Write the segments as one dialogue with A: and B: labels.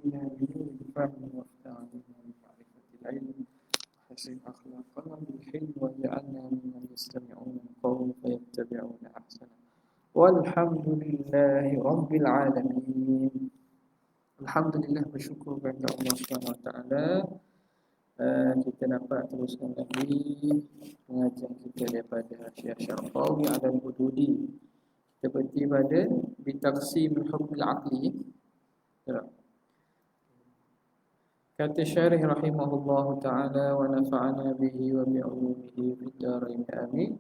A: وزدنا به بالفهم وافتعنا بمعرفة العلم وحسن أخلاقنا بالحلم واجعلنا ممن يستمعون القول فيتبعون أحسنه والحمد لله رب العالمين. Alhamdulillah, bersyukur kepada Allah SWT. Kita dapat teruskan lagi pengajian kita daripada Syekh Syarqawi Al-Hududi. Kita berhenti pada bitaqsim al-hukm al-aqli. Kata syarih rahimahullah ta'ala wa nafa'ana bihi wa bi'ulumihi fid darain amin.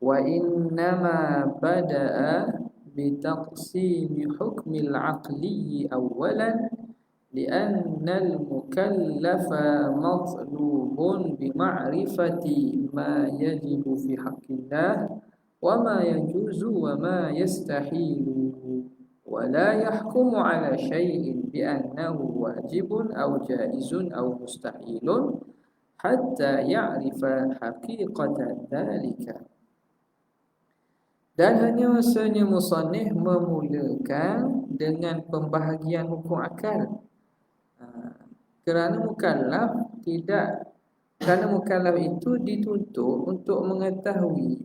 A: Wa innama bada'a bitaqsim hukm al-aqli awalan لأن المكلف مطلوب بمعرفة ما يجب في حق الله وما يجوز وما يستحيل ولا يحكم على شيء بأنه واجب أو جائز أو مستحيل حتى يعرف حقيقة ذلك. Dan hanya rasanya musannif memulakan dengan pembahagian hukum akal. Kerana mukallaf itu dituntut untuk mengetahui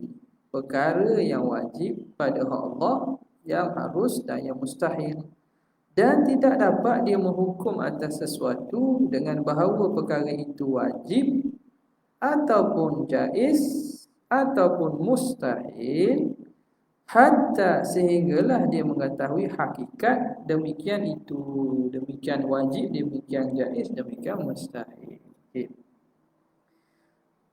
A: perkara yang wajib pada Allah, yang harus dan yang mustahil, dan tidak dapat dia menghukum atas sesuatu dengan bahawa perkara itu wajib ataupun jaiz ataupun mustahil hatta sehinggalah dia mengetahui hakikat demikian itu, demikian wajib, demikian jaiz, demikian mustahil.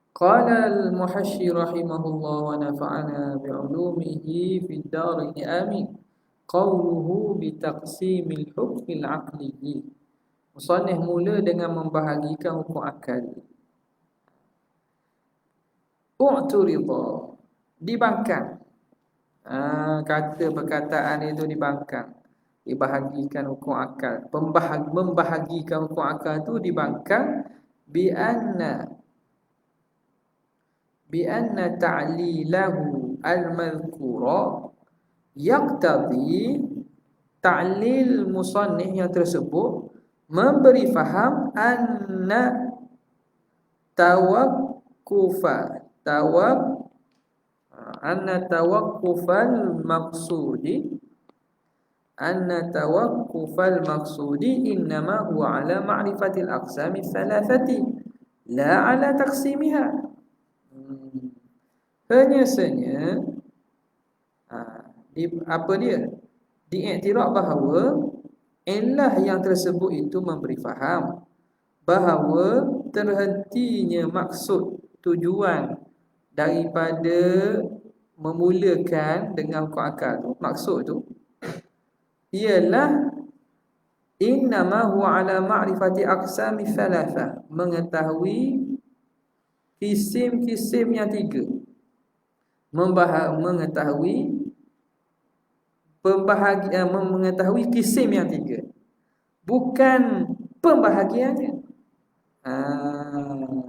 A: Qala al-muhashshi rahimahullah wa nafa'ana bi'ulumihi fid darain amin. Qawluhu bitaqsimil hukmil aqli. Musannif mula dengan membahagikan hukum akal. U'turida, dibangkang. Kata perkataan itu dibangkang, dibahagikan hukum akal. Membahagikan hukum akal itu dibangkang bi anna ta'lilahu al-madhkura yaqtadi, ta'lil musannif yang tersebut memberi faham anna tawaqqufal maqsudi innama huwa ala ma'rifatil aqsami thalathati la ala taqsimiha. Hanyanya diiktiraf bahawa illah yang tersebut itu memberi faham bahawa terhentinya maksud, tujuan daripada memulakan dengan hukum akal tu, maksud tu ialah innama huwa ala ma'rifati aqsami thalatha, mengetahui kisim-kisim yang tiga, mengetahui kisim yang tiga, bukan pembahagiannya.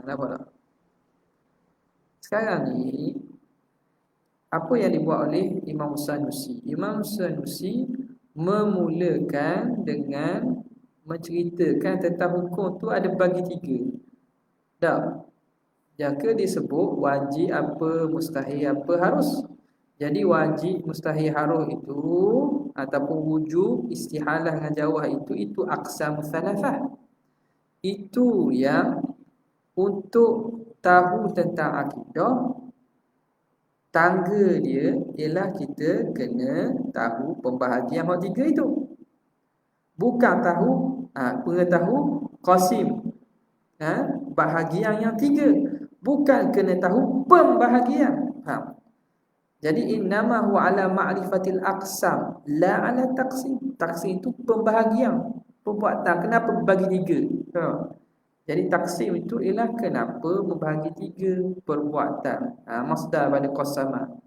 A: Nampak tak? Sekarang ni apa yang dibuat oleh Imam Sanusi? Imam Sanusi memulakan dengan menceritakan tentang hukum tu ada bagi tiga. Tak? Jika disebut wajib apa, mustahil apa, harus. Jadi wajib, mustahil, harus itu ataupun wujub, istihalah dengan jawah itu aqsam thalathah. Itu yang untuk tahu tentang akidah, tangga dia ialah kita kena tahu pembahagian hak tiga itu. Bukan tahu pengetahu qasim, bahagian yang tiga, bukan kena tahu pembahagian. Jadi innama huwa ala ma'rifatil aqsam la ala taqsim. Taqsim itu pembahagian, perbuatan. Kenapa bagi tiga? Jadi taksim itu ialah kenapa membahagi tiga perbuatan. Masdar pada qasama.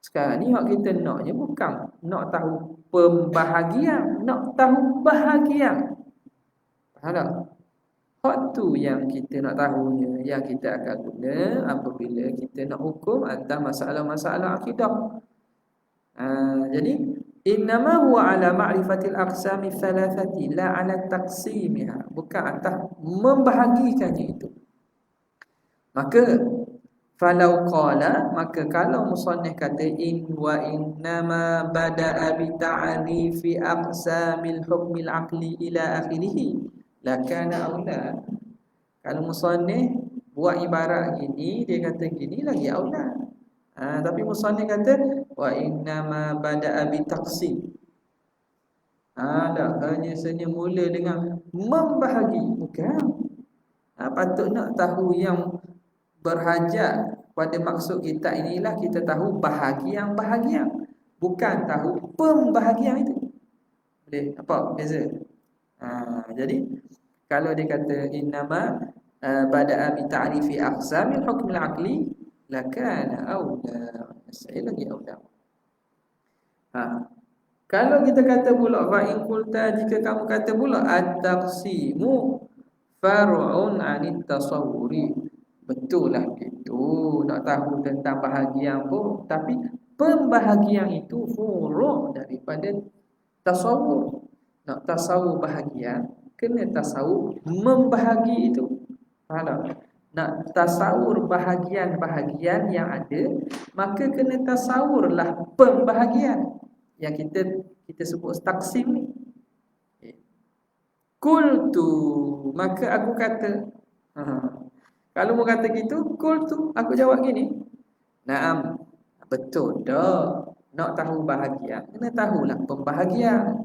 A: Sekarang ni hak kita naknya bukan nak tahu pembahagian, nak tahu bahagian. Faham tak? Hak tu yang kita nak tahunya, yang kita akan guna apabila kita nak hukum atas masalah-masalah akidah. Jadi Innama huwa ala ma'rifatil aqsami thalathati la ala taqsimiha, bukan atas membahagikannya itu. Maka falau qala, maka kalau musannif kata in wa innama bada'a bi ta'rifi aqsamil hukmil aqli ila akhirih, lakana aula. Kalau musannif buat ibarat gini, dia kata gini lagi aula. Tapi musannif kata wa innama bada'a bi taqsim. Tak hanya saja mula dengan membahagi, bukan. Patut nak tahu yang berhajat pada maksud kita inilah kita tahu bahagian, bukan tahu pembahagian itu. Boleh apa beza? Jadi kalau dia kata innama bada'a bi ta'rifi aqsamil hukm al-aqli lakana aula, saya lagi aula. Kalau kita kata pula fa in qulta, jika kamu kata pula at-taqsimu far'un 'anit tasawwuri, betul lah itu nak tahu tentang bahagian pun, tapi pembahagian itu furu' daripada tasawur. Nak tasawur bahagian, kena tasawur membahagi itu. Faham tak? Nak tasawur bahagian-bahagian yang ada, maka kena tasawurlah pembahagian yang kita sebut taksim ni. Qultu, maka aku kata. Kalau mau kata gitu, qultu, aku jawab gini. Naam, betul dah. Nak tahu bahagian, kena tahulah pembahagian.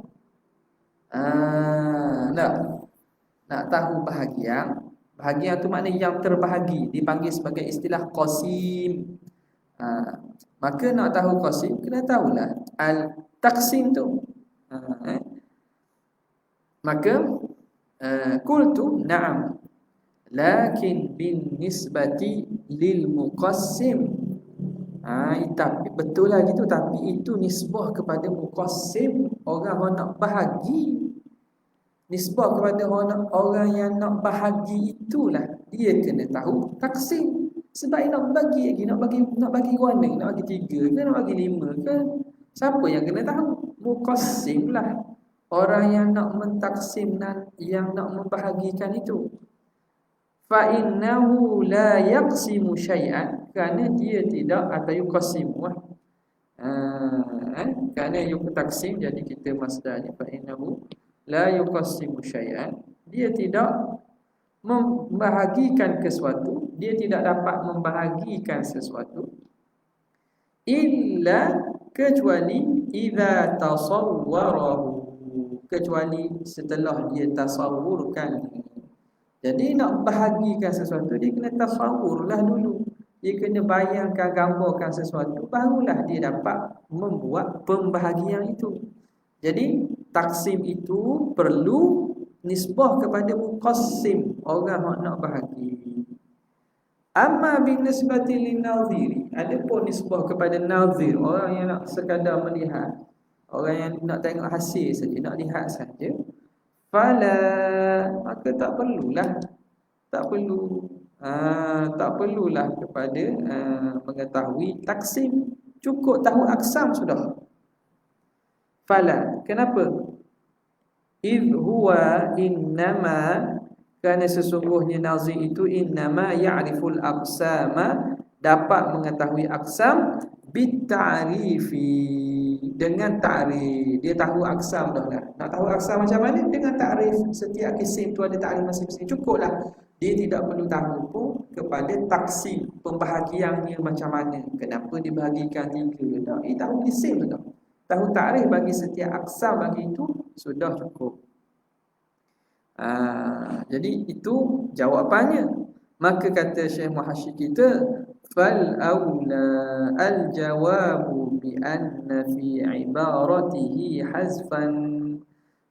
A: Nak tahu bahagian. Bahagian tu makna yang terbahagi, dipanggil sebagai istilah qasim. Maka nak tahu qasim, kena tahulah al-taqsim tu. Maka qultu na'am, lakin bin nisbati lil muqassim. Tapi betul lah gitu, tapi itu nisbah kepada muqassim, orang yang nak bahagi. Nisbah kepada orang yang nak bahagi itulah dia kena tahu taksim. Sebab nak bagi lagi, nak bagi guana, nak bagi 3 ke, nak bagi 5 ke, siapa yang kena tahu? Muqassim lah, orang yang nak mentaksim dan yang nak membahagikan itu. Fa innahu la yaqsimu syai'an, kerana dia tidak, atau yuqasimu kerana yuqtaksim, jadi kita masdarnya fa innahu la yuqasimu syai'an, dia tidak membahagikan sesuatu, dia tidak dapat membahagikan sesuatu illa, kecuali idza tasawwarahu, kecuali setelah dia tasawurkan. Jadi nak bahagikan sesuatu, dia kena tasawurlah dulu. Dia kena bayangkan, gambarkan sesuatu, barulah dia dapat membuat pembahagian itu. Jadi taksim itu perlu nisbah kepada muqassim, orang yang nak bahagi. Amma bin nisbati lin naziri, adapun nisbah kepada nazir, orang yang nak sekadar melihat, orang yang nak tengok hasil saja, nak lihat saja, fala, maka tak perlulah, tak perlulah kepada mengetahui taksim, cukup tahu aksam sudah. Fala, kenapa? Idh huwa innama, kerana sesungguhnya nazir itu innama ya'riful aqsama, dapat mengetahui aksam bitta'rifi, dengan ta'rif. Dia tahu aksam dah lah. Nak tahu aksam macam mana? Dengan ta'rif. Setiap kisim tu ada ta'rif masing-masing, cukuplah. Dia tidak perlu tahu pun kepada taksim, pembahagiannya macam mana, kenapa dibahagikan 3. Dia tahu kisim tu dah. Tahu ta'rif bagi setiap aksam bagi itu sudah cukup. Jadi itu jawapannya. Maka kata Syekh Muhasyid kita, fal aula al jawabu bi anna fi ibaratihi hazfan,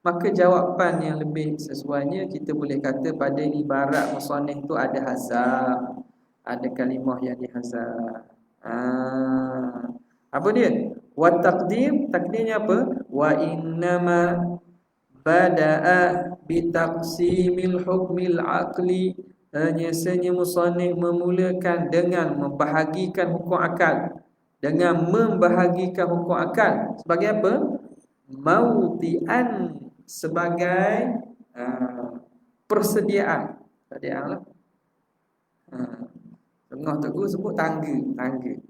A: maka jawapan yang lebih sesuainya kita boleh kata pada ibarat musannif tu ada hazaf, ada kalimah yang dihazaf. Apa dia? Wa taqdim, takdirnya apa? Wa innama bada'a bi taqsimil hukmil aqli, hanya saja musannif memulakan dengan membahagikan hukum akal, dengan membahagikan hukum akal. Sebagai apa? Mawdi'an sebagai persediaan. Persediaan lah. Tengah tu sebut tangga.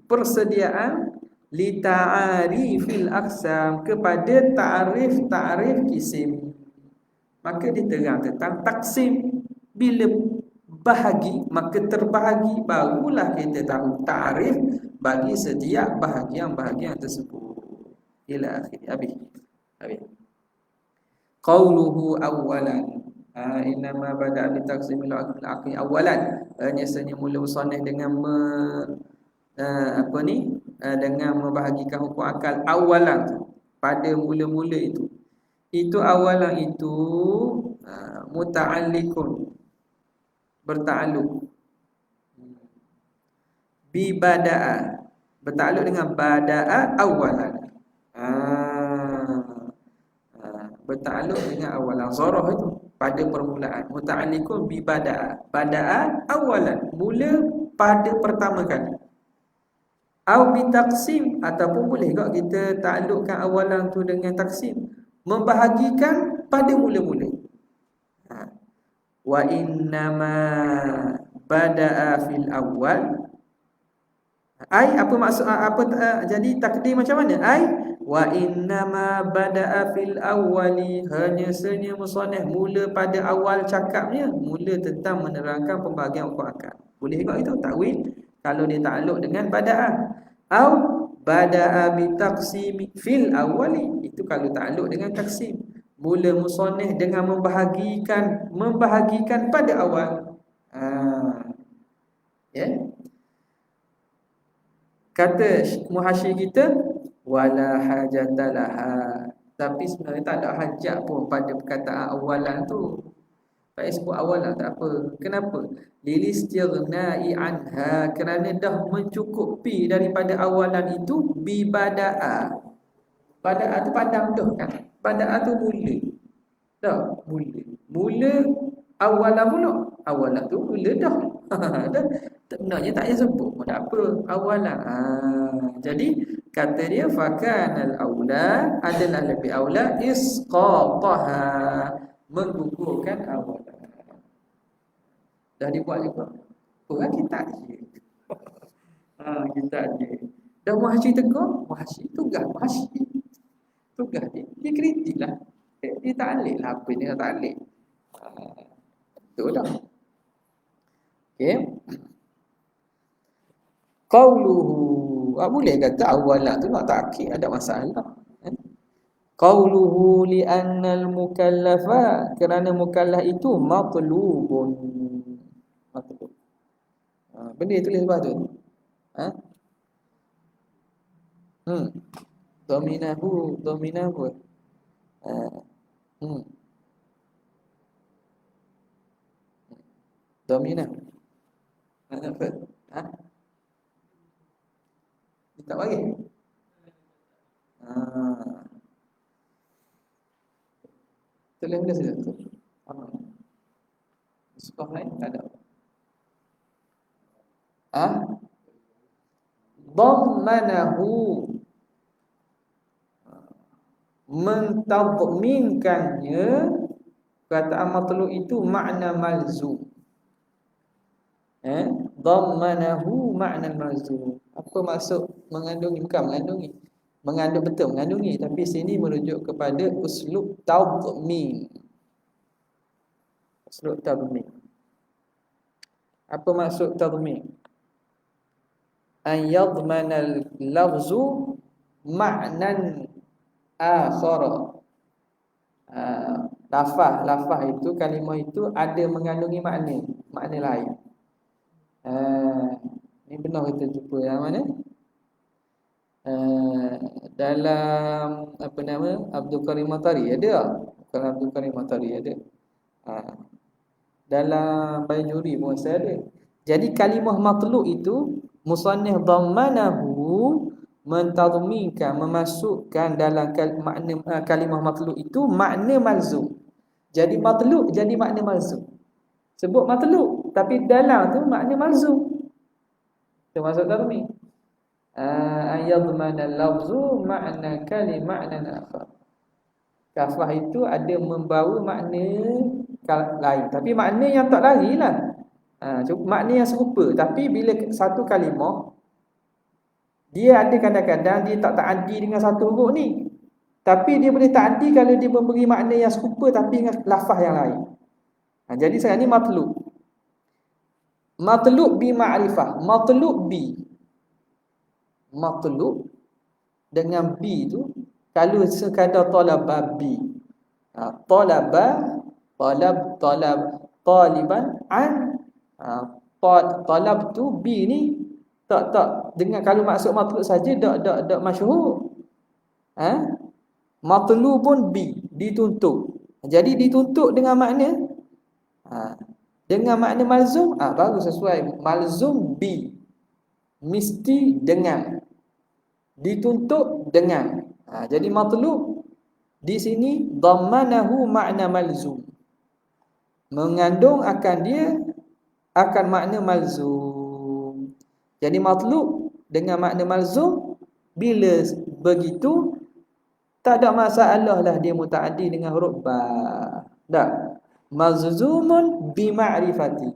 A: Persediaan li ta'arifil aqsam, kepada ta'rif kisim. Maka diterang tentang taksim. Bila bahagi, maka terbahagi, barulah kita tahu ta'rif bagi setiap bahagian-bahagian tersebut. Ila akhir. Habis. Qauluhu awwalan. Innama bada'a bi taqsimil aqli awalan. Nyatanya mula musannif dengan dengan membahagikan hukum akal awalan tu, pada mula-mula itu. Itu awalan itu muta'alliqun, bertakluk, bi bada'a, bertakluk dengan bada'a awalan. Bertakluk dengan awalan. Zarah itu pada permulaan. Muta'alliqun bi bada'a. Bada'a awalan, mula pada pertama kali. Au bi taqsim, ataupun boleh juga kita taklukkan awalan tu dengan taksim, membahagikan pada mula-mula. Wa innama bada'a fil awal. Apa maksud jadi takdir macam mana? Wa innama bada'a fil awwali, hanya saja musannif mula pada awal cakapnya, mula tentang menerangkan pembahagian hukum akal. Boleh juga itu takwil kalau dia takluk dengan bada'a. Au bada'a bi taqsim fil awwali, itu kalau takluk dengan taksim. Mula musannif dengan membahagikan pada awal. Kata muhasyir kita, wala hajatalaha, tapi sebenarnya tak ada hajat pun pada perkataan awalan tu. Tak sebut awalan tak apa. Kenapa? Lilistirna'i anha, kerana dah mencukupi daripada awalan itu bi bada'a. Bada'a tu padam dah kan. Bada'a tu mula. Dah mula awalan pula. Awalan tu mula dah. Dah. Sebenarnya tak payah sebut pun tak apa, awalan. Jadi kata dia fakanal aula, adalah lebih aula isqataha, menggugurkan awalan. Dah dibuat juga. Orang kita je. Kita je. Dah muhasyir tegur, muhasyir tugas muhasyir. Tugas dia kritiklah. Dia taklid lah apa dia taklid. Betul dah. Okey. Qauluhu, boleh kata awalan tu nak takkid, ada masalah. Qauluhu li annal mukallafa, kerana mukallaf itu matlubun. Matlub. Benda tulis sebab tu. Dominahu. Dominah. Apa? Dia tak bagi. Tulis benda saja tu. Sekolah lain tak ada. Dhammanahu, mentadminkannya. Perkataan matlub itu makna malzum. Dhammanahu makna malzum. Apa maksud mengandungi? Bukan mengandungi. Mengandungi, tapi sini merujuk kepada uslub tadmin. Uslub tadmin. Apa maksud tadmin? An yadmana al-lafzu ma'nan akhara. Lafaz itu, kalimah itu ada mengandungi makna lain. Ini benar kita jumpa yang mana? Dalam Abdul Karim Matari ada. Bukan Abdul Karim Matari ada. Dalam Bajuri pun saya ada. Jadi kalimah matlub itu musannif dhammanahu, mentadminkan, memasukkan dalam makna kalimah matlub itu makna malzum. Jadi matlub jadi makna malzum. Sebut matlub tapi dalam tu makna malzum. Termasuk tadmin. Ayyadmana al-lafzu ma'na kalimatan akhar. Kafah itu ada membawa makna lain, tapi makna yang tak larilah. Makna yang serupa, tapi bila satu kalimah dia ada kadang-kadang dia tak ta'addi dengan satu huruf ni. Tapi dia boleh ta'addi kalau dia memberi makna yang serupa tapi dengan lafaz yang lain. Jadi sekarang ni matlub. Matlub bi ma'rifah. Matlub bi. Matlub dengan bi tu kalau sekadar talaba bi. Talaba, taliban an. Talab tu bi ni tak dengan kalau maksud matlub saja tak masyhur. Matlubun bi, dituntut. Jadi dituntut dengan makna malzum, baru sesuai. Malzum bi, mesti dengan, dituntut dengan. Jadi matlub di sini dhammanahu makna malzum, mengandung akan dia akan makna malzum. Jadi matlub dengan makna malzum, bila begitu tak ada masalah lah dia mutaaddi dengan huruf ba. Tak. Malzumun bi ma'rifati.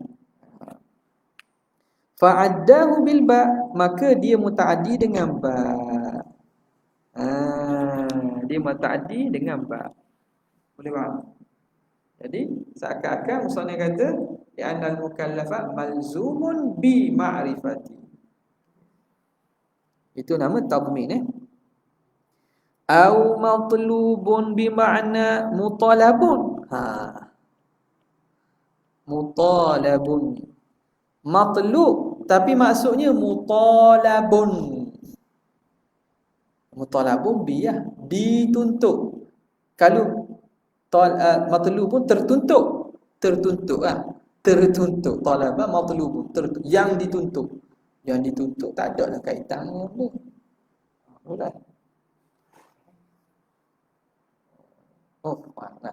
A: Fa'addahu bil ba, maka dia mutaaddi dengan ba. Dia mutaaddi dengan ba. Boleh faham? Jadi seakan-akan musannif kata ya annal mukallafa malzumun bi ma'rifati. Itu nama tadmin. Au matlubun bi ma'na mutalabun. Mutalabun. Matlub tapi maksudnya mutalabun. Mutalabun bi dituntut. Kalau matlubun tertuntut. Tertuntut. Talaba matlubun yang dituntut. Yang dituntut tak ada lah kaitan apa. Boleh. Mana?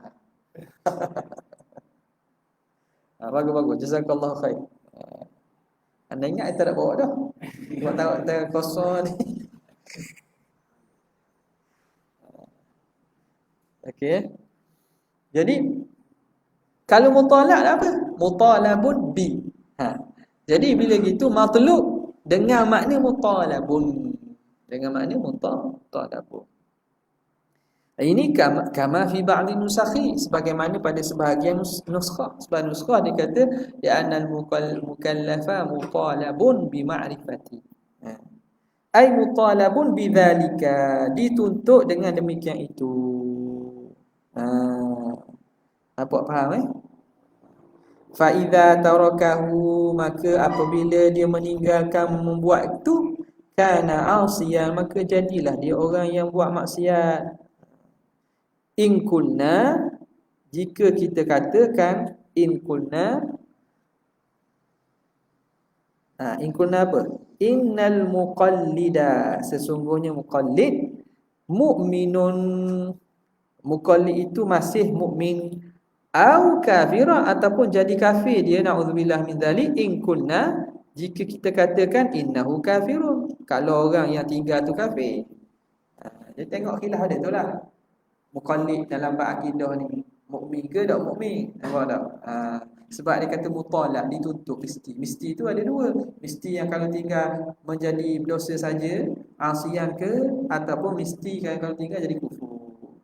A: Bagus. Jazakallahu khair. Anda ingat saya tak bawa dah. Buat tahu kita kosong ni. Okey. Jadi kalau mutalab apa? Mutalabun bi. Jadi bila gitu matlub dengan makna mutalabun. Dengan makna mutalabun. Ini kama fi ba'd nusakhi, sebagaimana pada sebahagian nuskah. Sebahagian nuskah dia kata ya annal mukallafa mutalabun bi ma'rifati. Ai mutalabun bidzalika, dituntut dengan demikian itu. Apa faham Fa idza tarakahu, maka apabila dia meninggalkan membuat itu, kana asiyan, maka jadilah dia orang yang buat maksiat. In kunna, jika kita katakan in kunna apa? Innal muqallida, sesungguhnya muqallid mu'minun, muqallid itu masih mukmin, au kafira, ataupun jadi kafir dia, naudzubillah min dzalik. In kunna, jika kita katakan innahu kafirun, kalau orang yang tinggal tu kafir. Dia tengok khilaf ada tu lah. Muqallid dalam bab akidah ni mukmin ke tak mukmin? Nampak tak? Sebab dia kata mutalab, dituntut mesti tu ada dua. Mesti yang kalau tinggal menjadi berdosa saja, asian ke, ataupun mesti kalau tinggal jadi kufur.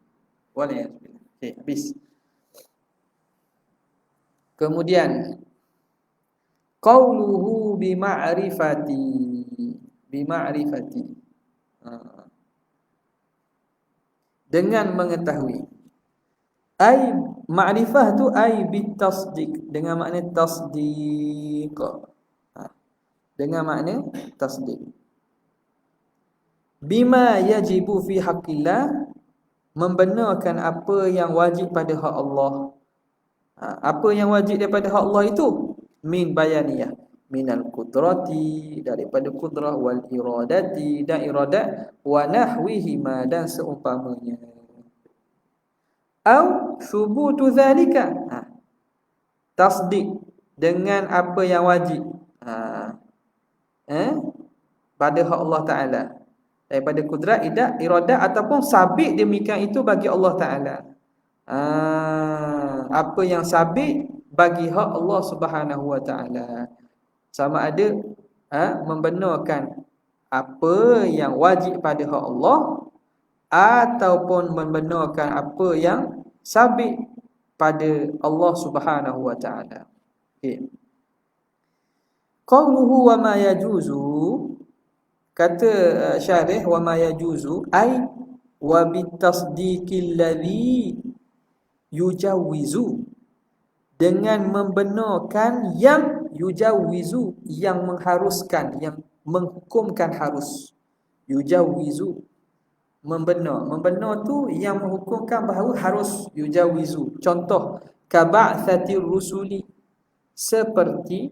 A: Boleh. Okey, habis. Kemudian qauluhu bi ma'rifati. Dengan mengetahui. Ai ma'rifah tu ai bitasdiq, dengan makna tasdiq. Dengan makna tasdiq. Bima yajibu fi haqqillah, membenarkan apa yang wajib pada hak Allah. Apa yang wajib daripada hak Allah itu? Min bayaniyah, minal qudrati, daripada kudrah, wal iradati, dan iradat, wa nahwihima, dan seumpamanya. Au thubutu zalika, tasdik dengan apa yang wajib pada hak Allah Ta'ala, daripada kudrat, iradat, ataupun sabit demikian itu bagi Allah Ta'ala. Apa yang sabit bagi hak Allah Subhanahu wa taala. Sama ada membenarkan apa yang wajib pada hak Allah ataupun membenarkan apa yang sabit pada Allah Subhanahu wa taala. Okey. Qauluhu wa ma yajuzu, kata syarih, wa ma yajuzu ai wa bitasdiqil ladzi yujawizu, dengan membenarkan yang yujawizu, yang mengharuskan, yang menghukumkan harus. Yujawizu, membenar tu yang menghukumkan bahawa harus. Yujawizu, contoh kaba'tsatir rusuli, seperti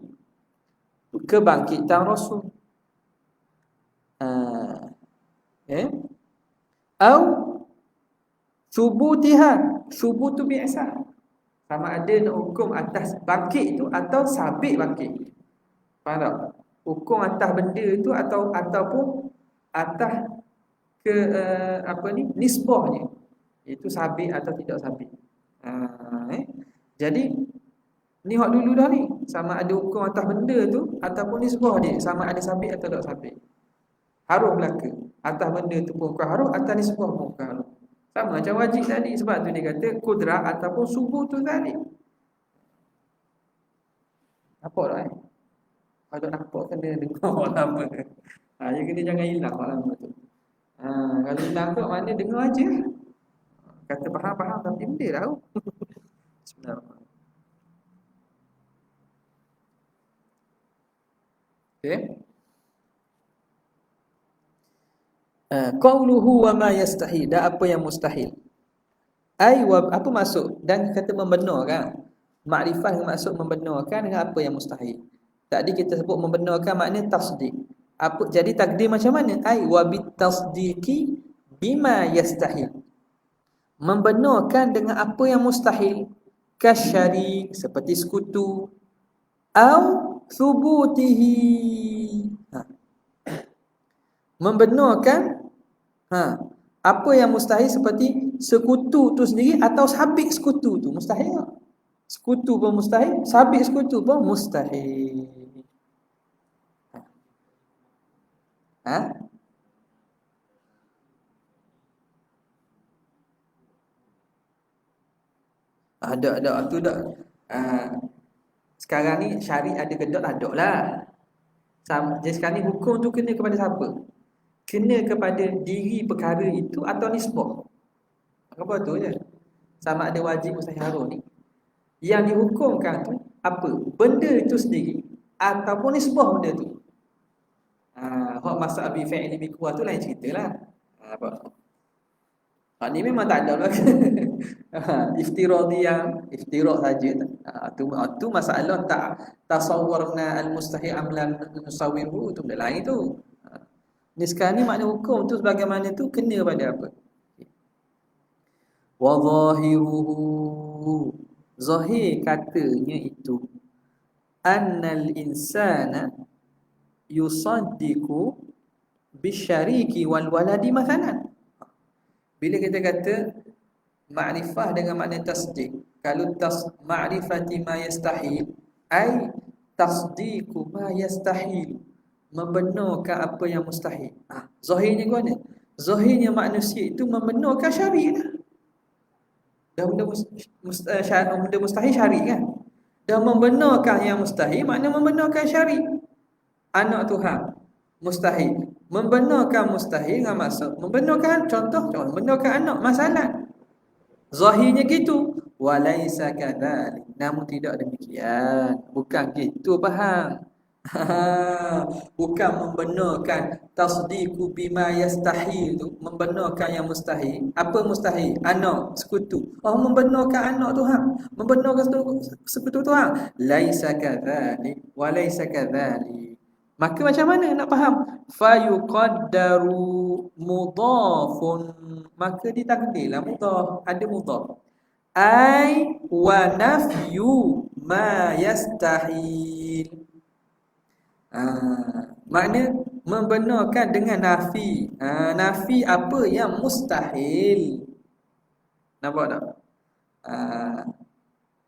A: kebangkitan rasul. Au subutiha, subutu bi'sa, sama ada nak hukum atas bangkit tu atau sabit bangkit. Faham tak? Hukum atas benda tu ataupun atas ke nisbahnya, itu sabit atau tidak sabit. Jadi ni hak dulu dah ni, sama ada hukum atas benda tu ataupun nisbah dia, sama ada sabit atau tidak sabit. Harum belaka. Atas benda tu pun hukum harum, atas nisbah pun hukum harum. Sama macam wajib tadi, sebab tu dia kata kudrah ataupun subuh tu tadi. Nampak tak Kalau nampak kena dengar lama. Dia kena jangan hilang lama tu. Kalau hilang tu mana dengar aja. Kata faham-faham tapi benda tahu. Bismillahirrahmanirrahim. Okey. Qauluhu wa ma yastahil, dan apa yang mustahil. Apa maksud? Dan kata membenarkan. Makrifat yang maksud membenarkan dengan apa yang mustahil. Tadi kita sebut membenarkan makna tasdik. Jadi takdir macam mana? Wa bitasdiqi bima yastahil. Membenarkan dengan apa yang mustahil. Kasyarik, seperti sekutu. Au thubutihi. Membenarkan apa yang mustahil seperti sekutu tu sendiri atau sabit sekutu tu. Mustahil tak? Sekutu pun mustahil, sabit sekutu pun mustahil. Ada tu dah. Sekarang ni syariat ada ke tak? Ada lah. Jadi sekarang ni hukum tu kena kepada siapa? Kena kepada diri perkara itu atau nisbah. Apa tu je? Sama ada wajib mustahil harum ni. Yang dihukumkan tu apa? Benda itu sendiri ataupun nisbah benda tu. Hak masak bi fi'li bi kuah tu lain ceritalah. Apa? Ni memang tak ada lah. Iftirad saja. Tu masalah tak tasawwarna al-mustahil amlan nusawwiru, tu benda lain tu. Ni sekarang ni makna hukum tu sebagaimana tu kena pada apa? Wa zahiruhu, zahir katanya itu annal insana yusaddiqu bisyariki wal waladi mathalan. Bila kita kata ma'rifah dengan makna tasdiq, kalau ma'rifati ma yastahil ai tasdiqu ma yastahil, membenarkan apa yang mustahil. Zahirnya ke mana? Zahirnya manusia itu membenarkan syari' lah. Dah benda mustahil syari' kan? Dah membenarkan yang mustahil, makna membenarkan syari'. Anak Tuhan mustahil. Membenarkan mustahil dengan maksud membenarkan, contoh membenarkan anak, masalah. Zahirnya gitu. Walaisa kadzalik, namun tidak demikian. Bukan gitu faham. Bukan membenarkan tasdiqu bima yastahil tu, membenarkan yang mustahil. Apa mustahil? Anak, sekutu. Membenarkan anak Tuhan, membenarkan sekutu Tuhan. Laisa kadzalik, walaisa kadzalik. Maka macam mana nak faham? Fayuqaddaru mudhafun, maka ditakdirlah mudhaf, ada mudhaf. Ai wa nafyu ma yastahil. Makna membenarkan dengan nafi. Nafi apa yang mustahil. Nampak tak? Ah,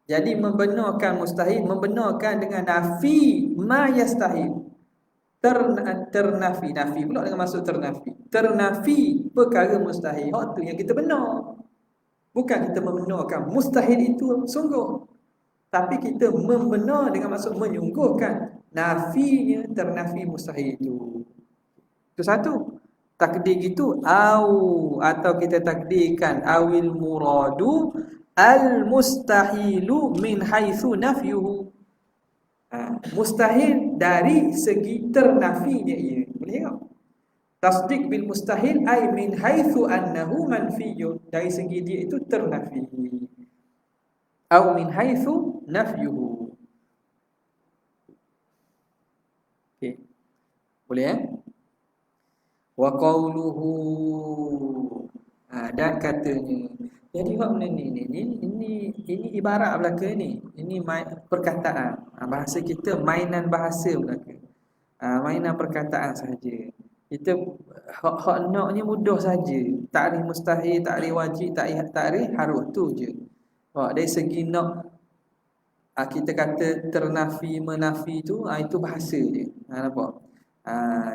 A: jadi membenarkan mustahil, membenarkan dengan nafi ma yastahil. Ternafi, nafi pula dengan maksud ternafi. Ternafi perkara mustahil. Hak tu yang kita benar. Bukan kita membenarkan mustahil itu sungguh. Tapi kita membenar dengan maksud menyungguhkan nafinya ternafi mustahil itu. Itu satu. Takdir gitu atau kita takdirkan awil muradu al mustahilu min haitsu nafyuhu. Mustahil dari segi ternafinya ia. Boleh tak? Tasdik bil mustahil ay min haitsu annahu manfiyun. Dari segi dia itu ternafi. Au min haitsu nafyuhu. Okey. Boleh eh? Wa qawluhu. Dan katanya. Jadi hak ini ibarat belaka ni. Ini perkataan. Bahasa kita mainan bahasa belaka. Mainan perkataan saja. Kita hak naknya mudah saja. Takrif mustahil, takrif wajib, takrif harus tu je. Dari segi nak kita kata ternafi menafi tu itu bahasa je. Nampak?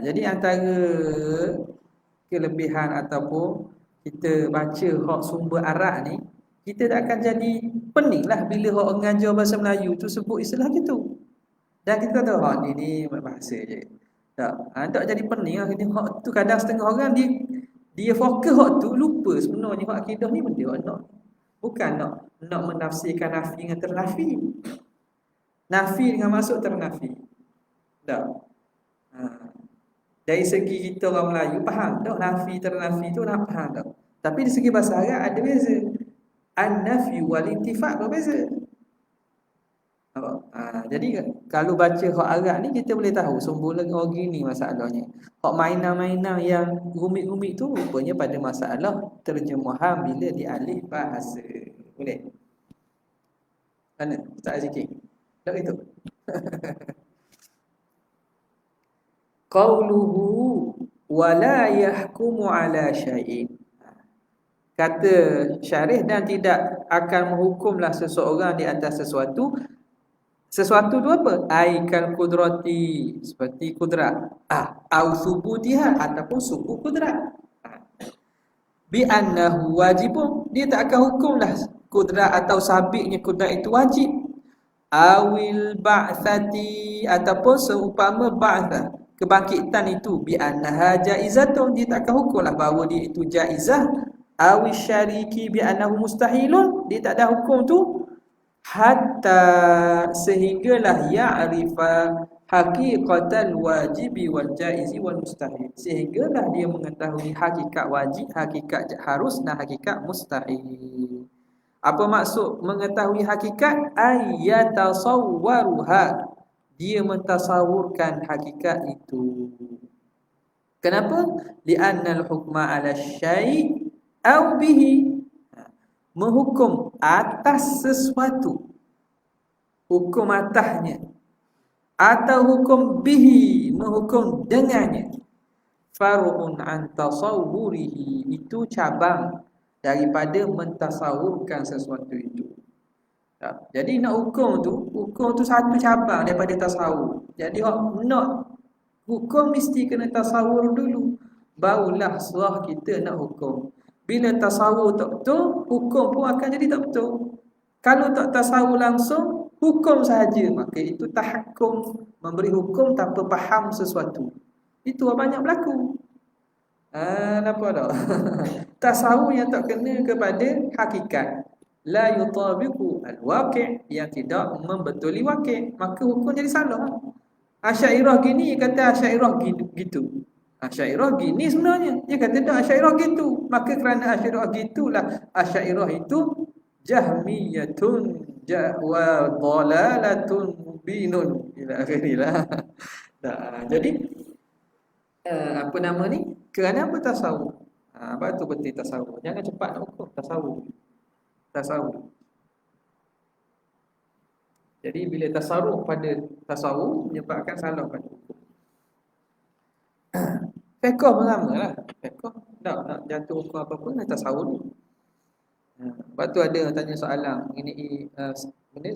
A: Jadi antara kelebihan ataupun kita baca hak sumber Arab ni, kita tak akan jadi pening lah bila hak mengajar bahasa Melayu tu sebut istilah gitu. Dan kita tahu hak ni bahasa je. Tak jadi pening lah. Hak tu kadang setengah orang dia fokus hak tu, lupa sebenarnya hak akidah ni benda nak. Bukan nak menafsirkan nafi dengan ternafi. Nafi dengan maksud ternafi. Tak. Dari segi kita orang Melayu faham tak nafi ternafi tu nak faham tak. Tapi di segi bahasa Arab ada beza. An-nafi wal intifak berbeza. Jadi kalau baca hak Arab ni kita boleh tahu sumber gini masalahnya. Hak mainan-mainan yang rumit-rumit tu rupanya pada masalah terjemahan bila dialih bahasa. Boleh? Mana? Ustaz Aziki. Tak itu. Qauluhu wala yahkumu ala syai'in. Kata syarih dan tidak akan menghukumlah seseorang di atas sesuatu. Sesuatu tu apa? Aikal kudrati, seperti kudrat. Au subutiha ataupun subut kudrat. Bi annahu wajibun, dia tak akan hukumlah kudrat atau sabitnya kudrat itu wajib. Awil ba'thati ataupun seumpama ba'thah, kebangkitan itu bi annaha jaizatun, dia tak akan hukumlah bahawa dia itu jaizah. Awil syariki bi annahu mustahilun, dia tak ada hukum tu hatta sehinggalah ya'rifa haqiqatal wajibi wal jaizi wal mustahil, sehinggalah dia mengetahui hakikat wajib, hakikat harus dan hakikat mustahil. Apa maksud mengetahui hakikat? Ayatasawwaruha, dia mentasawurkan hakikat itu. Kenapa? Li'annal hukma 'ala syai' aw bihi, menghukum atas sesuatu, hukum atasnya, atau hukum bihi, menghukum dengannya. Far'un an tasawwurihi, itu cabang daripada mentasawurkan sesuatu itu. Jadi nak hukum tu satu cabang daripada tasawur. Jadi nak hukum mesti kena tasawur dulu, barulah sah kita nak hukum. Bila tasawur tak betul, hukum pun akan jadi tak betul. Kalau tak tasawur langsung, hukum sahaja, maka itu tahakkum, memberi hukum tanpa faham sesuatu. Itu banyak berlaku. Nampak tak? Tasawur yang tak kena kepada hakikat, la yutabiqu al-waqi', yang tidak membetuli waqi', maka hukum jadi salah. Asy'ariyah gini, kata Asy'ariyah gitu. Asy'ariyah gini sebenarnya, dia kata tak, Asy'ariyah gitu. Maka kerana Asy'ariyah gitulah Asy'ariyah itu jahmiyatun wa dhalalatun mubinun ila akhirih. Jadi apa nama ni? Kerana apa tasawuf? Apa tu penting tasawuf? Jangan cepat nak hukum tasawuf. Tasawuf. Jadi bila tasarruf pada tasawuf menyebabkan salah pada hukum. Fiqh pun sama lah. Fiqh nak jatuh hukum apa-apa nak tasawuf. Lepas tu ada yang tanya soalan mengenai benda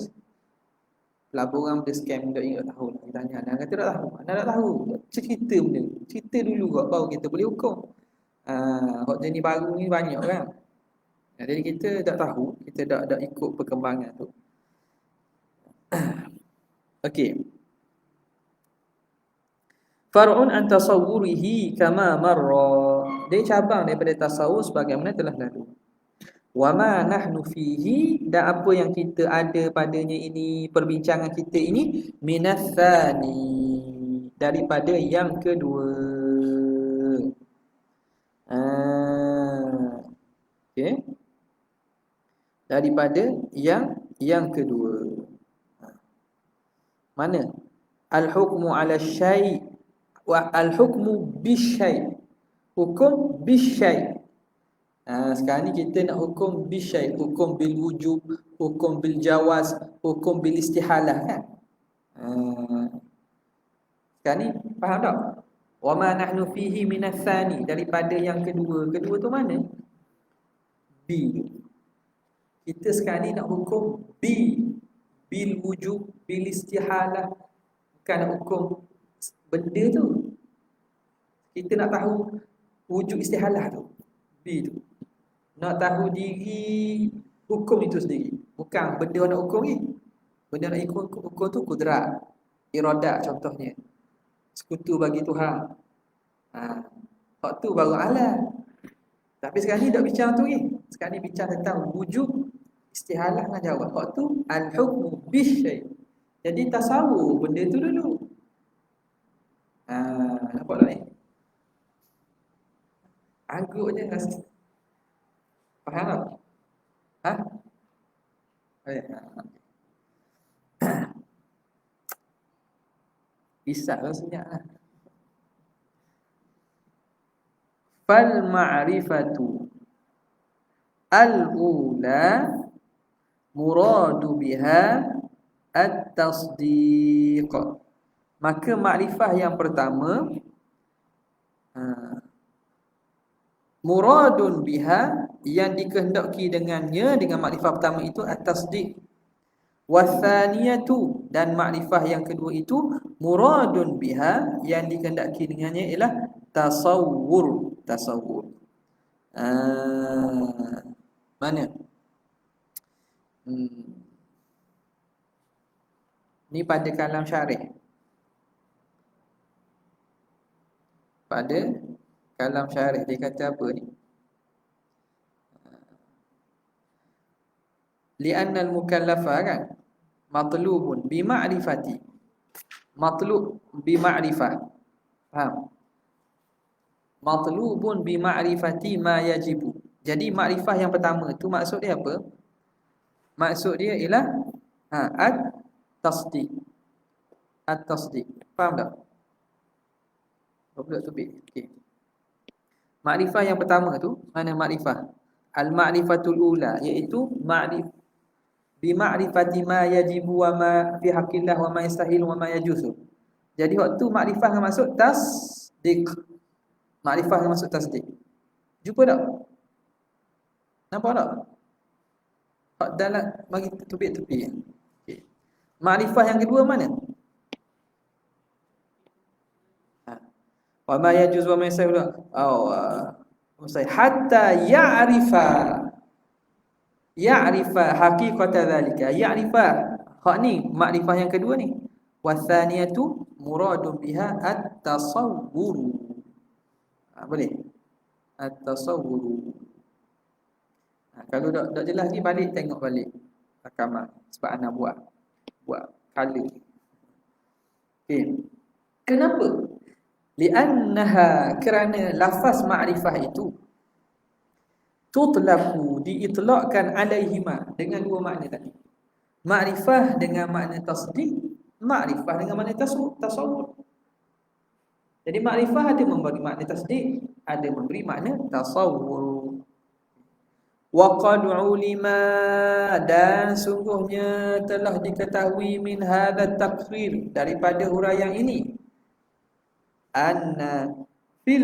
A: pelaburan benda scam, tak ingat tahu lah. Dia tanya, anda kata tak tahu. Anda tak tahu. Cerita benda. Cerita dulu kot, baru kita boleh hukum. Hak jenis baru ni banyak kan. Jadi kita tak tahu, kita tak ikut perkembangan tu. Okey. Far'un an tasawwurihi kama marra. Dia cabang daripada tasawur sebagaimana telah lalu. Wa ma nahnu fihi, dan apa yang kita ada padanya ini, perbincangan kita ini, minatsani, daripada yang kedua. Okey. Daripada yang kedua. Mana? Al-hukmu 'ala syai' wa al-hukmu bisyai'. Hukum bisyai'. Sekarang ni kita nak hukum bisyai', hukum bil wujub, hukum bil jawaz, hukum bil istihalah kan. Sekarang ni faham tak? Wa ma nahnu fihi minas tsani, daripada yang kedua. Kedua tu mana? B. Kita sekarang ni nak hukum B, bil wujub, bil istihalah. Bukan nak hukum benda tu. Kita nak tahu wujud istihalah tu, B tu. Nak tahu diri hukum itu sendiri. Bukan benda nak hukum ni. Benda nak hukum tu kudrat, iradat contohnya. Sekutu bagi Tuhan. Hak tu baru alam. Tapi sekarang ni tak bincang tu ni. Sekarang ni bincang tentang wujud istihalah dengan jawab. Hak tu al-hukmu bisyai'. Jadi tasawur benda tu dulu. Nampak tak ni? Agaknya rasa. Faham tak? Bisa lah senyap lah. Fal ma'rifatu al-ula muradu biha at-tasdiq. Maka makrifah yang pertama muradun biha, yang dikehendaki dengannya, dengan makrifah pertama itu at-tasdiq. Wathaniyatu, dan makrifah yang kedua itu muradun biha, yang dikehendaki dengannya ialah tasawwur. Tasawwur. Mana? Ni pada kalam syarih. Pada kalam syarih dia kata apa ni? Li'anna al-mukallafa kan matlubun bi ma'rifati. Matlub bi ma'rifah. Faham? Matlubun bi ma'rifati ma yajibu. Jadi makrifah yang pertama tu maksud dia apa? Maksud dia ialah at-tasdiq. At-tasdiq. Faham tak? Okey. Makrifah yang pertama tu, mana makrifah? Al-ma'rifatul ula, iaitu bi ma'rifati ma yajibu wa ma fi haqqillah wa ma yastahil wa ma yajuzu. Jadi waktu makrifah yang maksud tasdiq. Makrifah yang maksud tasdiq. Jumpa tak? Nampak tak? Hak dalam bagi tepi-tepi. Okey. Makrifah yang kedua mana? Wa ma yajuz wa ma yastahil. Hatta ya'rifa haqiqata dhalika. Ya'rifa, hak ni makrifah yang kedua ni. Wathaniyatu muradun biha at-tasawwur. Boleh? At-tasawwur. Kalau tak jelas ni, balik tengok balik rakaman sebab anak buat color. Okey. Kenapa? Li'annaha, kerana lafaz ma'rifah itu tutlaqu, diitlaqkan alaihima, dengan dua makna tadi. Ma'rifah dengan makna tasdiq, ma'rifah dengan makna tasawwur. Jadi ma'rifah ada memberi makna tasdiq, ada memberi makna tasawwur. Wa qad ulima, dan sungguhnya telah diketahui min hadha taqrir, daripada huraian ini, anna fi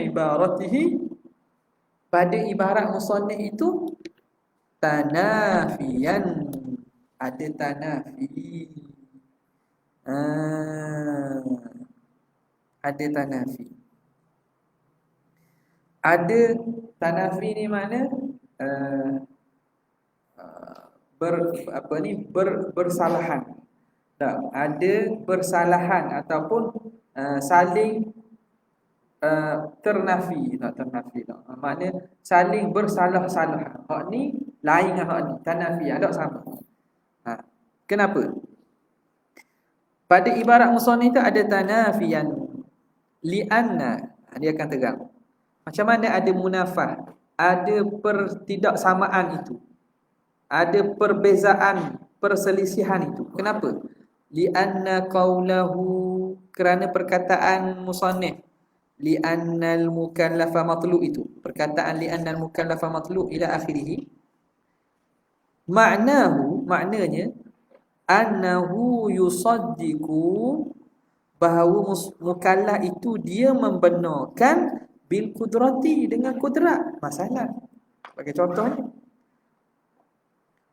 A: ibaratihi, pada ibarat musannif itu, tanafiyan, ada tanafi. Ada tanafi. Ada tanafi ni mana bersalahan. Tak, ada bersalahan ataupun saling ternafi, tak ternafi tak. Maknanya saling bersalah-salah. Hak ni lain dengan hak ni, tanafi, tak sama. Kenapa? Pada ibarat musannif itu ada tanafiyan li'anna, dia akan tegang. Macam mana ada munafah, ada pertidaksamaan itu, ada perbezaan, perselisihan itu. Kenapa? Li'anna qawlahu, kerana perkataan musannif, li'annal mukallafa matlu' itu, perkataan li'annal mukallafa matlu' ila akhirih, maknanya annahu yusaddiqu, bahawa mukallaf itu dia membenarkan bil kudrati, dengan kudrat. Masalah bagi contohnya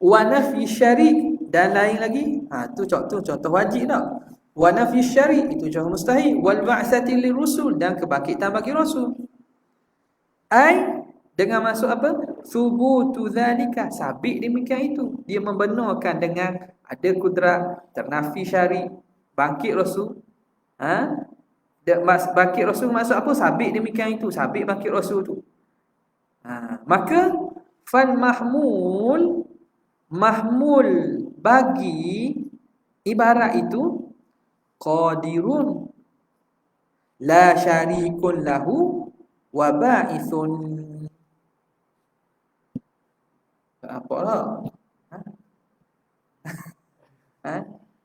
A: wa nafi syari', dan lain lagi, tu contoh wajib tak. Wa nafi syari', itu contoh mustahil. Wal ba'tsati lirusul, dan kebangkitan bagi rasul. Dengan masuk apa? Thubutu dzalika, sabit demikian itu. Dia membenarkan dengan ada kudrat, ternafi syari', bangkit rasul. Bangkit rasul maksud apa? Sabit demikian itu, sabit bangkit rasul tu. Maka fal mahmul bagi ibarat itu qadirun la syarikun lahu wa ba'ithun. Tak nampak tak?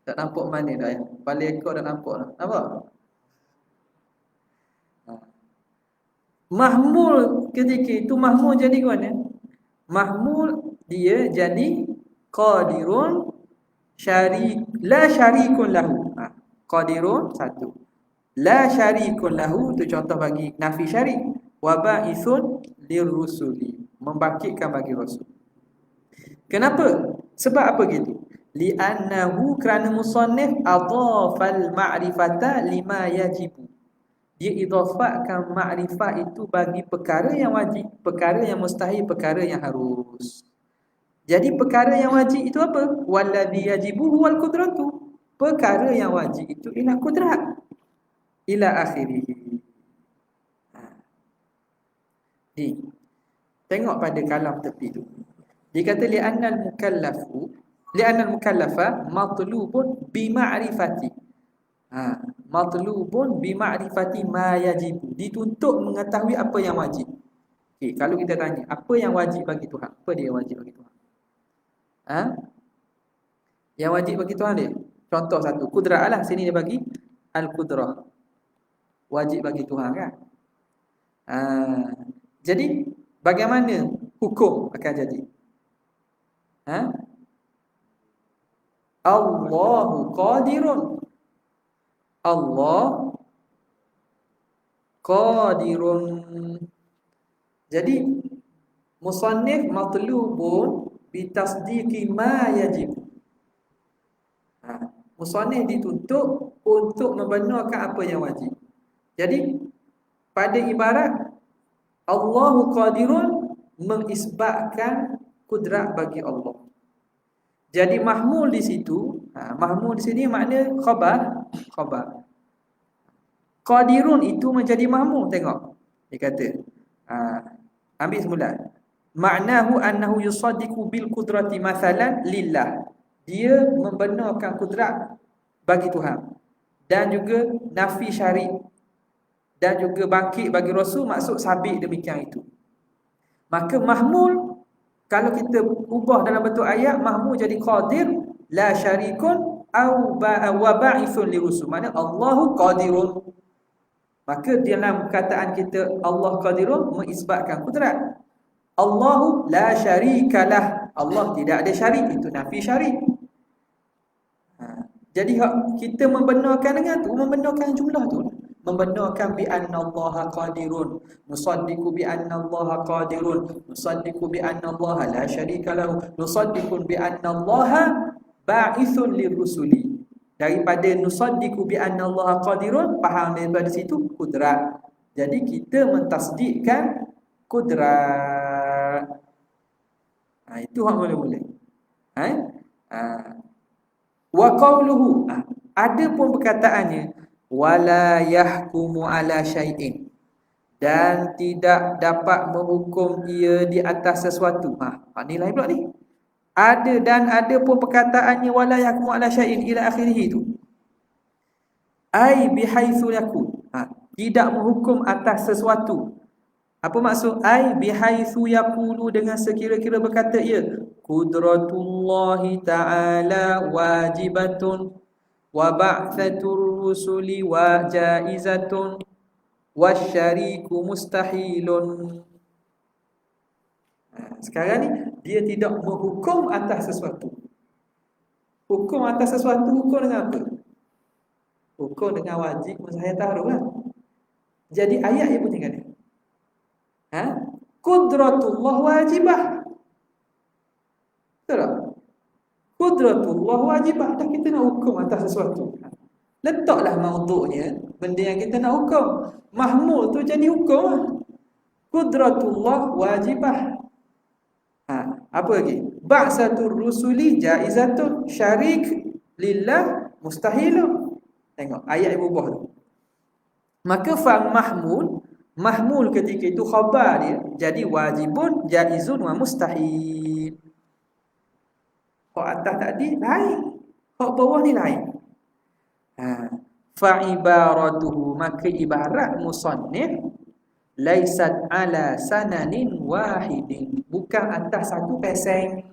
A: Tak nampak mana dah ya? Kepala ekor dah nampak dah. Nampak? Mahmul ketika itu, mahmul jadi ke mana? Mahmul dia jadi qadirun la syarikun lahu. Qadirun satu, la syarikun lahu, tu contoh bagi nafi syari'. Wa ba'ithun lirrusuli, membangkitkan bagi rasul. Kenapa? Sebab apa gitu? Li'annahu, kerana musannif adhafal ma'rifata lima yajibu, dia idhafahkan ma'rifat itu bagi perkara yang wajib, perkara yang mustahil, perkara yang harus. Jadi perkara yang wajib itu apa? Walladhi yajibu huwal qudratu, perkara yang wajib itu ialah kudrat. Ila akhirih. Tengok pada kalam tepi tu. Dia kata li'annal mukallafa matlubun bima'rifati. Matlubun bima'rifati ma yajibu, dituntut mengetahui apa yang wajib. Kalau kita tanya, apa yang wajib bagi Tuhan? Apa dia wajib bagi Tuhan? Yang wajib bagi Tuhan dia, contoh satu, kudrah lah. Sini dia bagi al-kudrah, wajib bagi Tuhan kan. Jadi bagaimana hukum akan jadi? Allahu qadirun, Allah qadirun. Jadi musannif matlubun bitasdiqi ma yajib. Musannif dituntut untuk membenarkan apa yang wajib. Jadi pada ibarat Allahu qadirun mengisbatkan kudrat bagi Allah. Jadi mahmul di situ, mahmul di sini makna khabar. Qadirun itu menjadi mahmul. Tengok, dia kata, ambil semula. Ma'nahu annahu yusaddiqu bil qudrati mathalan lillah. Dia membenarkan kudrat bagi Tuhan. Dan juga nafi syari', dan juga bangkit bagi Rasul, maksud sabit demikian itu. Maka mahmul, kalau kita ubah dalam bentuk ayat, mahmul jadi qadir la syarikun wa ba'ithun lirusul. Maknanya Allahu qadirun. Maka dalam kataan kita Allah qadirun mengisbatkan kudrat. Allahu la syarikalah, Allah tidak ada syarik, itu nafi syarik. Jadi kita membenarkan dengan tu, membenarkan jumlah tu, membenarkan bi annallaha qadirun, nusaddiqu bi annallaha qadirun, nusaddiqu bi annallaha la syarika lahu, nusaddiqu bi annallaha ba'ithun lirrusuli. Daripada nusaddiqu bi annallaha qadirun, faham daripada situ kudrat. Jadi kita mentasdikkan kudrat. Itu hak mula-mula. Wa qawluhu, ada pun perkataannya, wala yahkumu ala syai'in, dan tidak dapat menghukum ia di atas sesuatu. Ni lain pula ni. Ada pun perkataannya wala yahkumu ala syai'in ila akhirih tu. Ai bihaitsu yakun. Tidak menghukum atas sesuatu. Apa maksud ai bihaitsu yaqulu, dengan sekira-kira berkata ia, qudratullahi ta'ala wajibatun wa ba'tsatur rusuli wa jaizatun wasyariku mustahilun. Sekarang ni dia tidak menghukum atas sesuatu. Hukum atas sesuatu, hukum dengan apa? Hukum dengan wajib saya taruh lah. Jadi ayat yang penting kan? Qudratullah wajibah. Betul tak? Qudratullah wajibah. Dah kita nak hukum atas sesuatu. Letaklah maudhu'nya, benda yang kita nak hukum. Mahmul tu jadi hukum lah. Qudratullah wajibah. Apa lagi? Ba'satur rusuli jaizatun, syarik lillah mustahilun. Tengok ayat yang berubah tu. Maka fa'al mahmul ketika itu khabar dia jadi wajibun, jaizun wa mustahil. Hak atas tadi lain, hak bawah ni lain. Fa ibaratuhu, maka ibarat musannif laisat ala sananin wahidin, bukan atas satu peseng.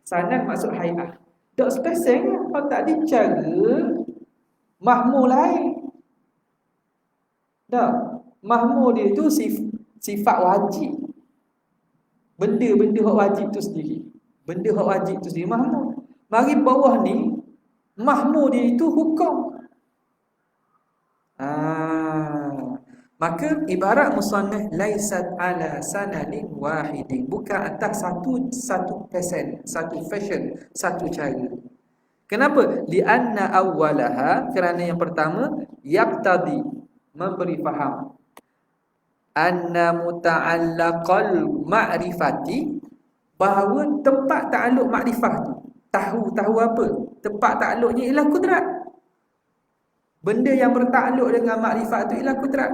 A: Sanan maksud hai'ah. Tak sepeseng lah. Hak tadi cara mahmul lain. Tak. Mahmul dia tu sifat wajib. Benda-benda hak wajib tu sendiri. Benda hak wajib tu sendiri mahmul. Mari bawah ni, mahmul dia itu hukum. Maka ibarat musannaf laisat ala sananin wahidin, bukan atas satu persen, satu fashion, satu cara. Kenapa? Lianna awwalaha, kerana yang pertama yaqtadi, memberi faham, anna muta'allaqal ma'rifati, bahawa tempat takluk makrifah tu, tahu apa? Tempat takluknya ialah kudrat. Benda yang bertakluk dengan makrifat tu ialah kudrat.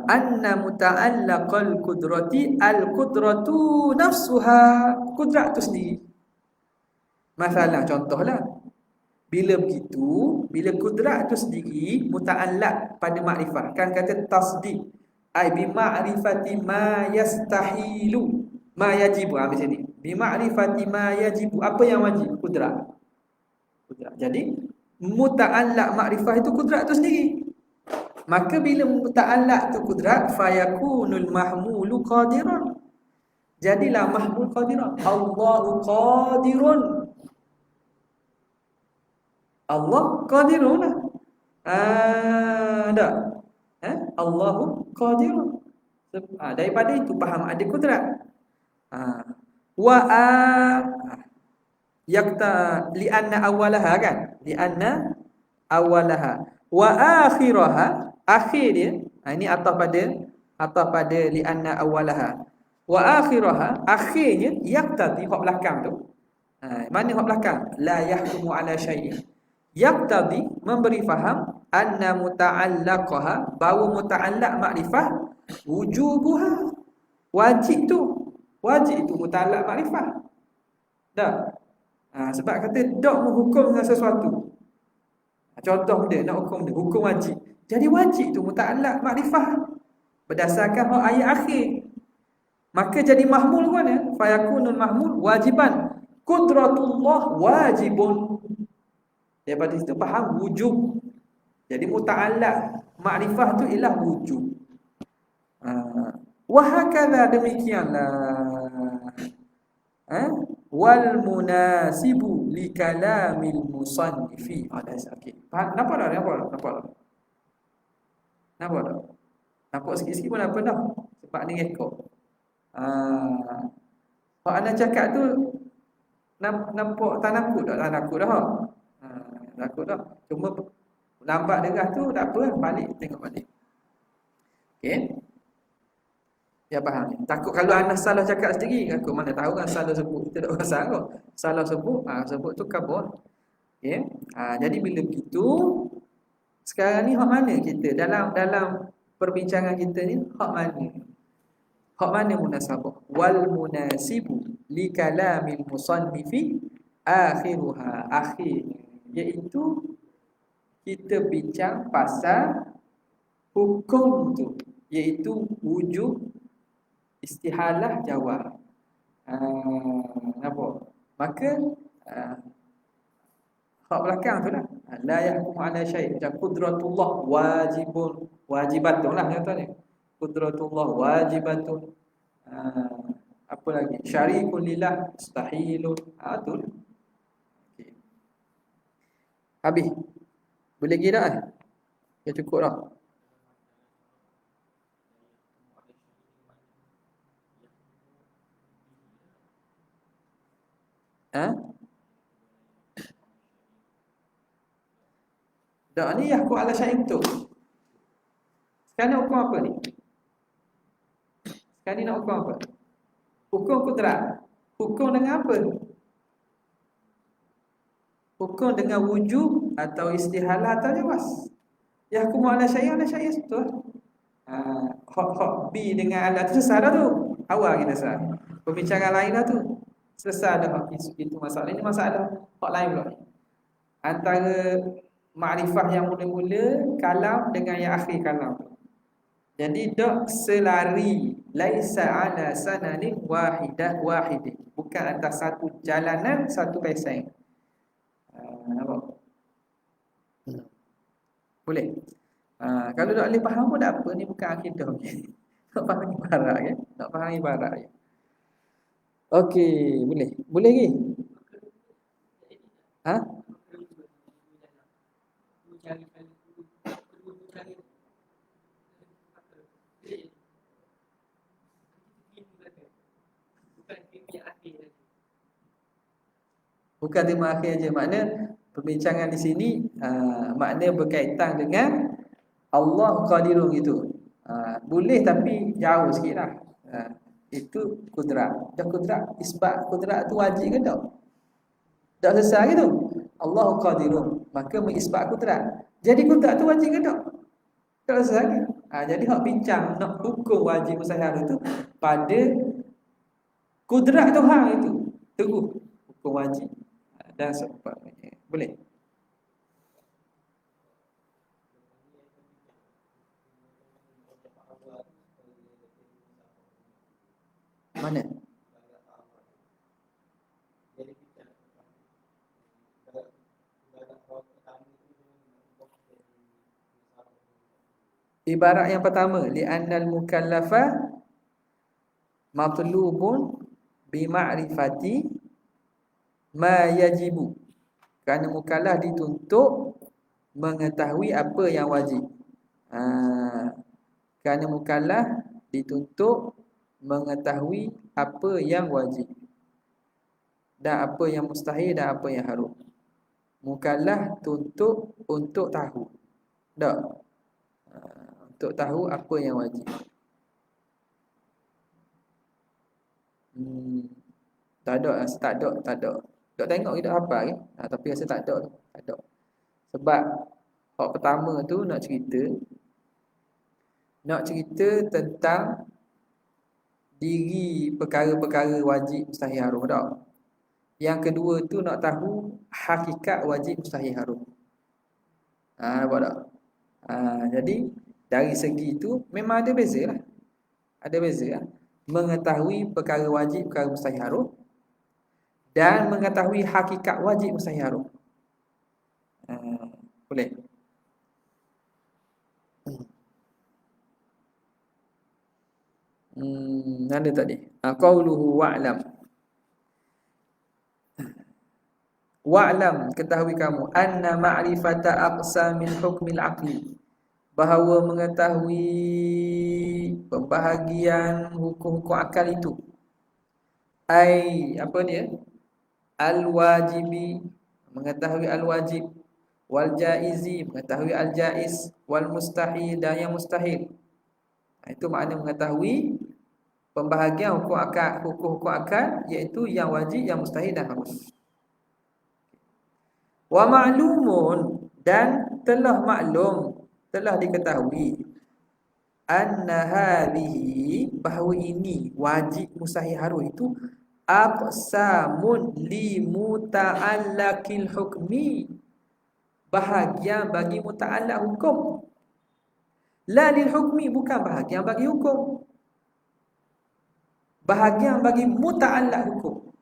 A: Anna muta'allaqal qudrati, al-qudratu nafsuha, kudrat tu sendiri. Masalah contohlah, bila begitu, bila kudrat tu sendiri muta'allaq pada makrifah, kan kata tasdiq, ai bi ma'rifati ma yastahilu ma yajibu. Macam ni, bi ma'rifati ma yajibu, apa yang wajib? Kudrat. Jadi muta'allaq makrifah itu kudrat tu sendiri. Maka bila muta'allaq tu kudrat, fayakunul mahmulu qadiran, jadilah mahmul qadiran. Allahu qadirun, Allah qadirun. Tak? Allahu qadirun. Daripada itu faham ada kudrat. Yakta li'anna awwalaha, kan? Li'anna awwalaha wa akhiraha, akhir dia. Ini atas pada li'anna awwalaha wa akhiraha, akhirnya yaqtadi, hak belakang tu. Mana hak belakang? La yahkumu ala syai'in. Yaqtadi, memberi faham, anna muta'allaqaha, bahawa muta'allaq makrifah wujubuha, wajib tu muta'allaq makrifah. Tak? Sebab kata tak menghukum dengan sesuatu. Contoh dia nak hukum dia, hukum wajib. Jadi wajib tu muta'allaq makrifah berdasarkan hak ayat akhir. Maka jadi mahmul mana? Fayakunul mahmul wajiban. Qudratullah wajibun. Daripada situ faham wujub. Jadi muta'allaq makrifah tu ialah wujub. Wa hakadha, demikianlah. Wal munasibu li kalamil musannifi. Ada okey. Faham? Nampak tak? Nampak tak? Nampak tak? Nampak sikit-sikit pun apa dah. Sebab ni rekod. Kalau anda cakap tu nampak tak nakut tak? Tak nakut dah. Nakut dah. Cuma lambat derah tu tak apa, balik tengok balik. Okey. Ya faham. Takut kalau anda salah cakap sendiri, aku mana tahu kan salah sebut. Kita tak rasa kau. Salah sebut, sebut tu kabur. Okey. Jadi bila begitu, sekarang ni hak mana kita dalam perbincangan kita ni, hak mana? Hak mana munasabah? Wal munasibu li kalamil musannifi akhiruha, akhir, iaitu kita bincang pasal hukum tu, iaitu wujub istihalah jawab. Apa? Maka hak belakang tu lah. La yahkum ala syai'. Macam qudratullah wajibatun lah contohnya. Qudratullah wajibatun. Apa lagi? Syarikun lillah mustahilun. Tu lah. Okay. Habis. Boleh lagi tak? Ya cukup dah. Tak ni yahkum ala syai' tu. Sekarang nak hukum apa ni? Sekarang ni nak hukum apa? Hukum kudrat. Hukum dengan apa? Hukum dengan wujub atau istihalah atau jawaz. Yahkum ala syai' tu. Hak B dengan ala tu selesai dah tu. Awal kita selesai. Pembicaraan lain dah tu. Selesai dah itu masalah. Ini masalah hak lain pula. Antara makrifah yang mula-mula kalam dengan yang akhir kalam. Jadi dak selari, laisa ala sanadin wahidin. Bukan atas satu jalanan, satu pesaing. Nampak? Boleh. Kalau tak boleh faham pun tak apa, ni bukan akidah. Tak faham ibarat ya. Tak faham ibarat ya. Okey, boleh. Boleh lagi? Bukan tema akhir aja. Makna perbincangan di sini makna berkaitan dengan Allah qadirun gitu. Boleh tapi jauh sikitlah. Itu kudrat. Dah kudrat, isbat kudrat tu wajib ke tak? Tak selesai gitu. Allah qadirun, maka mengisbat kudrat. Jadi kudrat tu wajib ke tak? Tak selesai. Jadi hak bincang nak hukum wajib mustahil itu pada kudrat Tuhan itu. Teguh hukum wajib. Dan seumpamanya. Boleh? Mana? Ibarat yang pertama, li'annal mukallafa matlubun bima'rifati ma yajibu. Kerana mukallaf dituntut mengetahui apa yang wajib. Kerana mukallaf dituntut mengetahui apa yang wajib dan apa yang mustahil dan apa yang haram. Mukallaf tuntut untuk tahu. Tak? Untuk tahu apa yang wajib. Tak ada. Tak tengok kita apa ke? Tapi rasa tak ada tu. Tak ada. Sebab hak pertama tu nak cerita tentang diri perkara-perkara wajib mustahil haram tak? Yang kedua tu nak tahu hakikat wajib mustahil haram. Nampak tak? Jadi dari segi itu memang ada beza lah. Ada beza lah. Mengetahui perkara wajib, perkara mustahil haram dan mengetahui hakikat wajib mustahil haram. Boleh? Ada tadi. Qauluhu wa'lam. Wa'lam, ketahui kamu, anna ma'rifata aqsamil hukmil aqli, bahawa mengetahui pembahagian hukum-hukum akal itu, apa dia? Al-wajibi, mengetahui al-wajib, wal jaizi, mengetahui al-jaiz, wal mustahil, dan yang mustahil. Itu makna mengetahui pembahagian hukum-hukum akal, iaitu yang wajib, yang mustahil dan harus. Wa ma'lumun, dan telah maklum, telah diketahui, anna hadhihi, bahawa ini wajib, mustahil, harus itu aqsamun li muta'allaqil hukmi, bahagian bagi muta'allaq hukum. La lil hukmi, bukan bahagian bagi hukum, bahagian bagi muta'allaq hukum.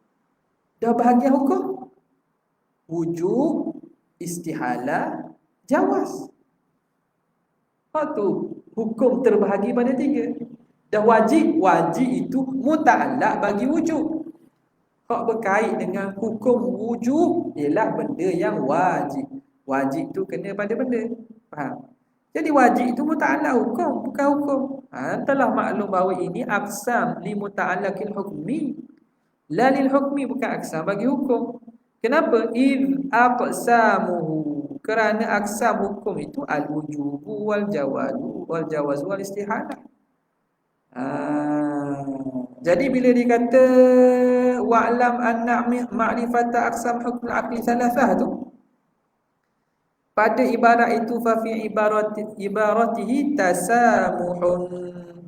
A: Dah bahagian hukum, wujub, istihalah, jawaz. Tu hukum terbahagi pada 3. Dah wajib, wajib itu muta'allaq bagi wujub. Hak berkait dengan hukum wujub ialah benda yang wajib. Wajib tu kena pada benda. Faham? Jadi wajib itu muta'allaq hukum, bukan hukum. Telah maklum bahawa ini aqsam li muta'allaqil hukmi, la lil hukmi, bukan aqsam bagi hukum. Kenapa? In aqsamuhu, kerana aqsam hukum itu al-wujubu wal jawaz wal istihalah. Jadi bila dikata wa'lam anna ma'rifata aqsam hukm al-aqli thalathah tu, pada ibarat itu fa fi ibaratihi tasamuhun,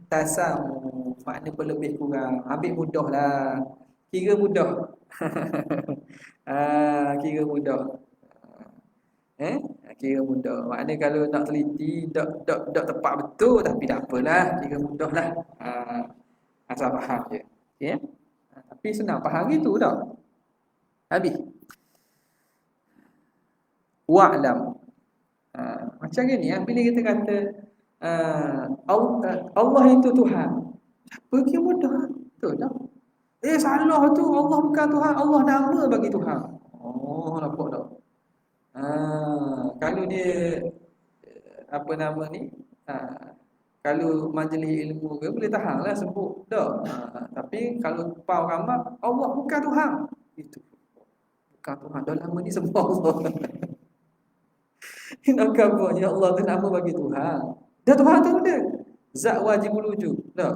A: tasamuh makna berlebih kurang, ambil mudahlah, kira mudah. Kira mudah. Kira mudah. Maknanya kalau nak teliti tak tepat betul, tapi tak apalah, kira mudahlah. Asal faham je. Okey. Tapi senang faham gitu dah. Habis. Wa'lam. Macam ni bila kita kata Allah itu Tuhan. Apa kira mudah? Betul tak? Salah tu, Allah bukan Tuhan, Allah nama bagi Tuhan. Oh, nampak tak? Kalau dia apa nama ni? Kalau majlis ilmu ke boleh tahan lah sebut dah. Tapi kalau pau ramah, Allah bukan Tuhan. Itu. Bukan Tuhan, dah lama ni sebut Allah. Nak kabarnya Allah tu nama bagi Tuhan. Dah Tuhan tu ada. Zat wajibul wujud. Dah.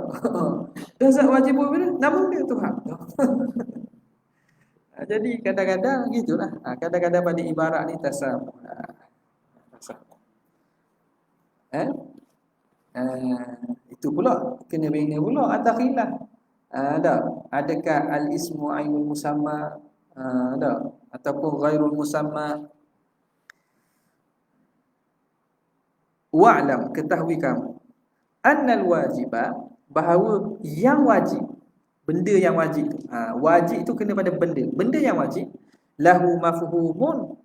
A: Dah zat wajibul wujud, nama dia Tuhan. Jadi kadang-kadang gitulah. Kadang-kadang pada ibarat ni tasamuh. Itu pula kena bina pula atau khilaf. Adakah al-ismu ainul musamma, ataupun ghairul musamma. Wa'lam, ketahui kamu, annal wajiba, bahawa yang wajib, benda yang wajib tu, wajib itu kena pada benda yang wajib, lahu mafhumun,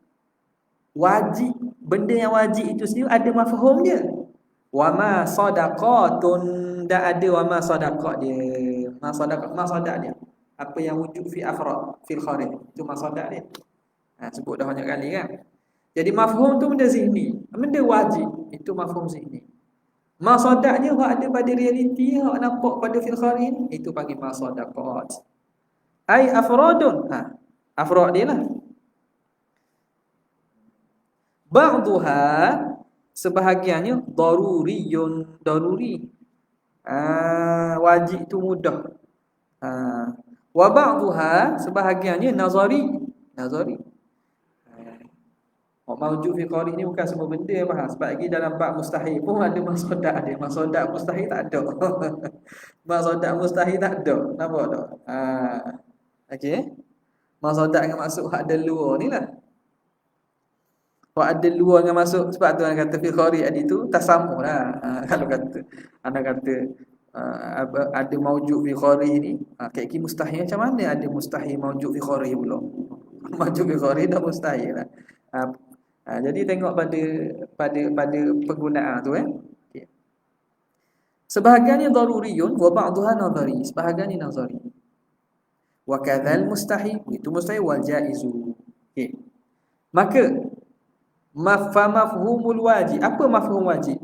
A: wajib, benda yang wajib itu sendiri ada mafhum dia. Wa ma sadaqatun, dan ada wa ma sadaqat dia, ma sadaq dia, apa yang wujud fi afrad fil kharij, itu ma sadaq dia. Sebut dah banyak kali kan. Jadi mafhum tu benda zihni, benda wajib itu mafhum zihni. Ma sadaqnya hak ada pada realiti, hak nampak pada fil kharij, itu panggil ma sadaqat. Ai afradun, afrad dia lah. Ba'dhuha, sebahagiannya daruriyun, daruri. Wajib tu mudah. Wa ba'dhuha, sebahagiannya nazari, nazari. Mawjud fi qari ni bukan semua benda faham. Sebab lagi dalam bab mustahil pun ada masodak dia. Masodak mustahil tak ada. Masodak mustahil tak ada. Nampak tak? Okey. Masodak dengan maksud hak ada luar ni lah. Hak ada luar dengan masuk, sebab tu orang kata fi qari adi tu tasamuh lah. Kalau kata anda kata ada mawjud fi qari ni, kayak mustahil macam mana ada mustahil mawjud fi qari pula. Mawjud fi qari dah mustahil lah. Jadi tengok pada penggunaan tu okay. Sebahagiannya daruriyun wa ba'dhuha nazari, sebahagiannya nazari. Wa kadzal mustahil, itu mustahil, wal jaizu. Okey. Maka mafhumul wajib. Apa mafhum wajib?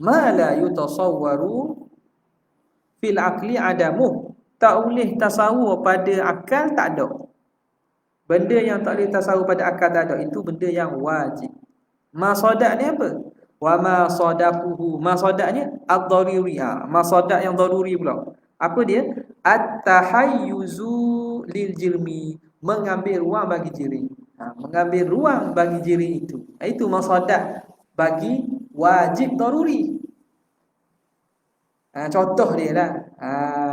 A: Ma la yutasawwaru fil aqli adamu. Tak boleh tasawur pada akal, tak ada. Benda yang tak boleh tasawur pada akal, tak ada, itu benda yang wajib. Ma sadaq ni apa? Wa ma sadaquhu. Ma sadaqnya ad-daruri. Ma sadaq yang daruri pula. Apa dia? At-tahayyuzu lil jirmi. Mengambil ruang bagi jiri. Mengambil ruang bagi jiri itu. Itu ma sadaq bagi wajib daruri. Contoh dia lah.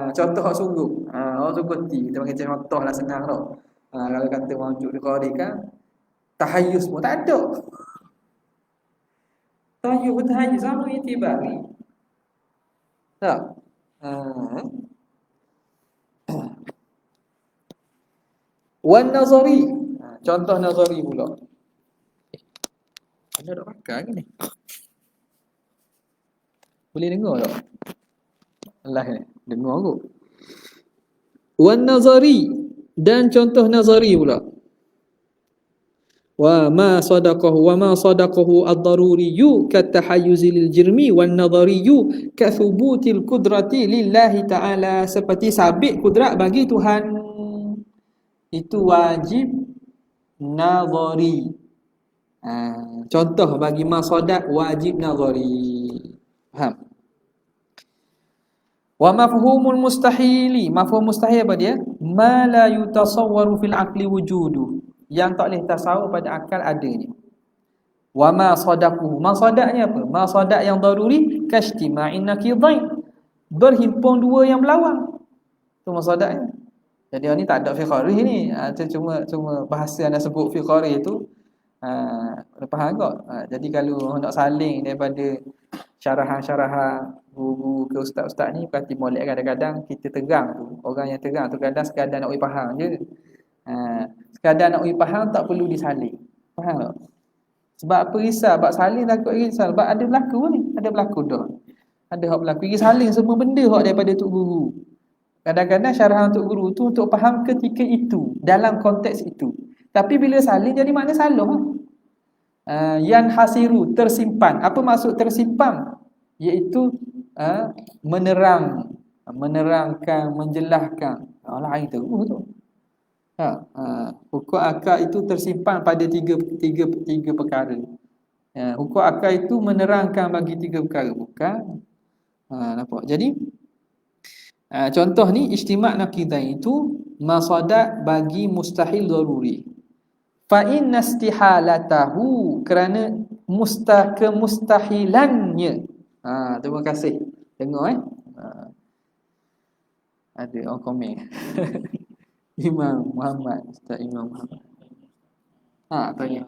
A: Contoh hak sungguh. Orang sungguh ti. Kita panggil contoh lah, senang tau. Kalau kata wajib di qari kan, tahayyuz pun tak ada. Tahayyuz tahayyuz sama itibari. Tak. Wan nazari. Contoh nazari pula. Ada tak pakai ke ni? Boleh dengar tak? Allah ni, dengar aku. Wan nazari, dan contoh nazari pula. Wa ma sadaqahu ad-daruriyyu katahayyuzi lil jirmi wan nadhariyyu ka thubutil qudrati lillahi ta'ala, seperti sabit kudrat bagi Tuhan. Itu wajib nazari. Contoh bagi ma sadaq wajib nazari. Faham? Wa mafhumul mustahili. Mafhum mustahil apa dia? Ma la yutasawwaru fil aqli wujudu. Yang tak boleh tasawur pada akal adanya. Wa ma sadaquhu. Ma sadaqnya apa? Ma sadaq yang daruri kastima'in naqidain. Berhimpun dua yang berlawan. Itu ma sadaqnya. Jadi ni tak ada fiqari ni. Cuma bahasa yang sebut fiqari itu faham tak? Jadi kalau nak saling daripada syarahan-syarahan guru ke ustaz-ustaz ni, berarti molek kadang-kadang kita tegang tu. Orang yang tegang tu kadang sekadar nak faham je. Sekadar nak faham, tak perlu disalin. Faham tak? Sebab apa risau? Sebab salin takut risau. Sebab ada berlaku ni. Ada berlaku dah. Ada hak berlaku. Pergi salin semua benda hak daripada tok guru. Kadang-kadang syarahan tok guru tu untuk faham ketika itu, dalam konteks itu. Tapi bila salin jadi makna salah. Yang hasiru, tersimpan. Apa maksud tersimpan? Iaitu menerangkan, menjelaskan. Lain tu. Hukum akal itu tersimpan pada tiga perkara. Hukum akal itu menerangkan bagi tiga perkara, bukan? Nampak? Jadi contoh ni istimak naqidain itu masadaq bagi mustahil daruri. Fa inna istihalatahu, kerana kemustahilannya. Terima kasih. Dengar ada orang komen. Imam Muhammad, Ustaz Imam Muhammad. Tanya.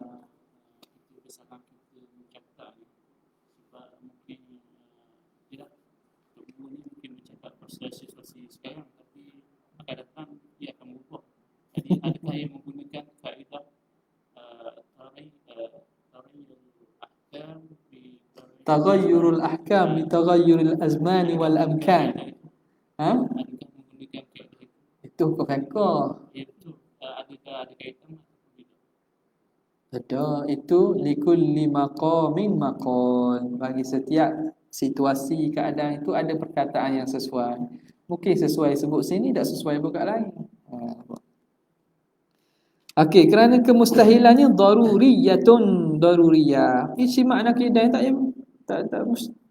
B: Situasi sekarang, tapi akan datang dia akan berubah. Jadi adakah yang menggunakan kaedah
A: taghayyurul ahkam bi taghayyuril azmani wal amkan?
B: Adakah menggunakan kaedah itu?
A: Itu hukum fiqh.
B: Itu adakah ada kaitan?
A: Ada, itu likulli maqamin maqal. Bagi setiap situasi, keadaan itu ada perkataan yang sesuai. Mungkin sesuai sebut sini, tak sesuai bukan lain. Okey, kerana kemustahilannya daruriyah. Isi makna kaedah tak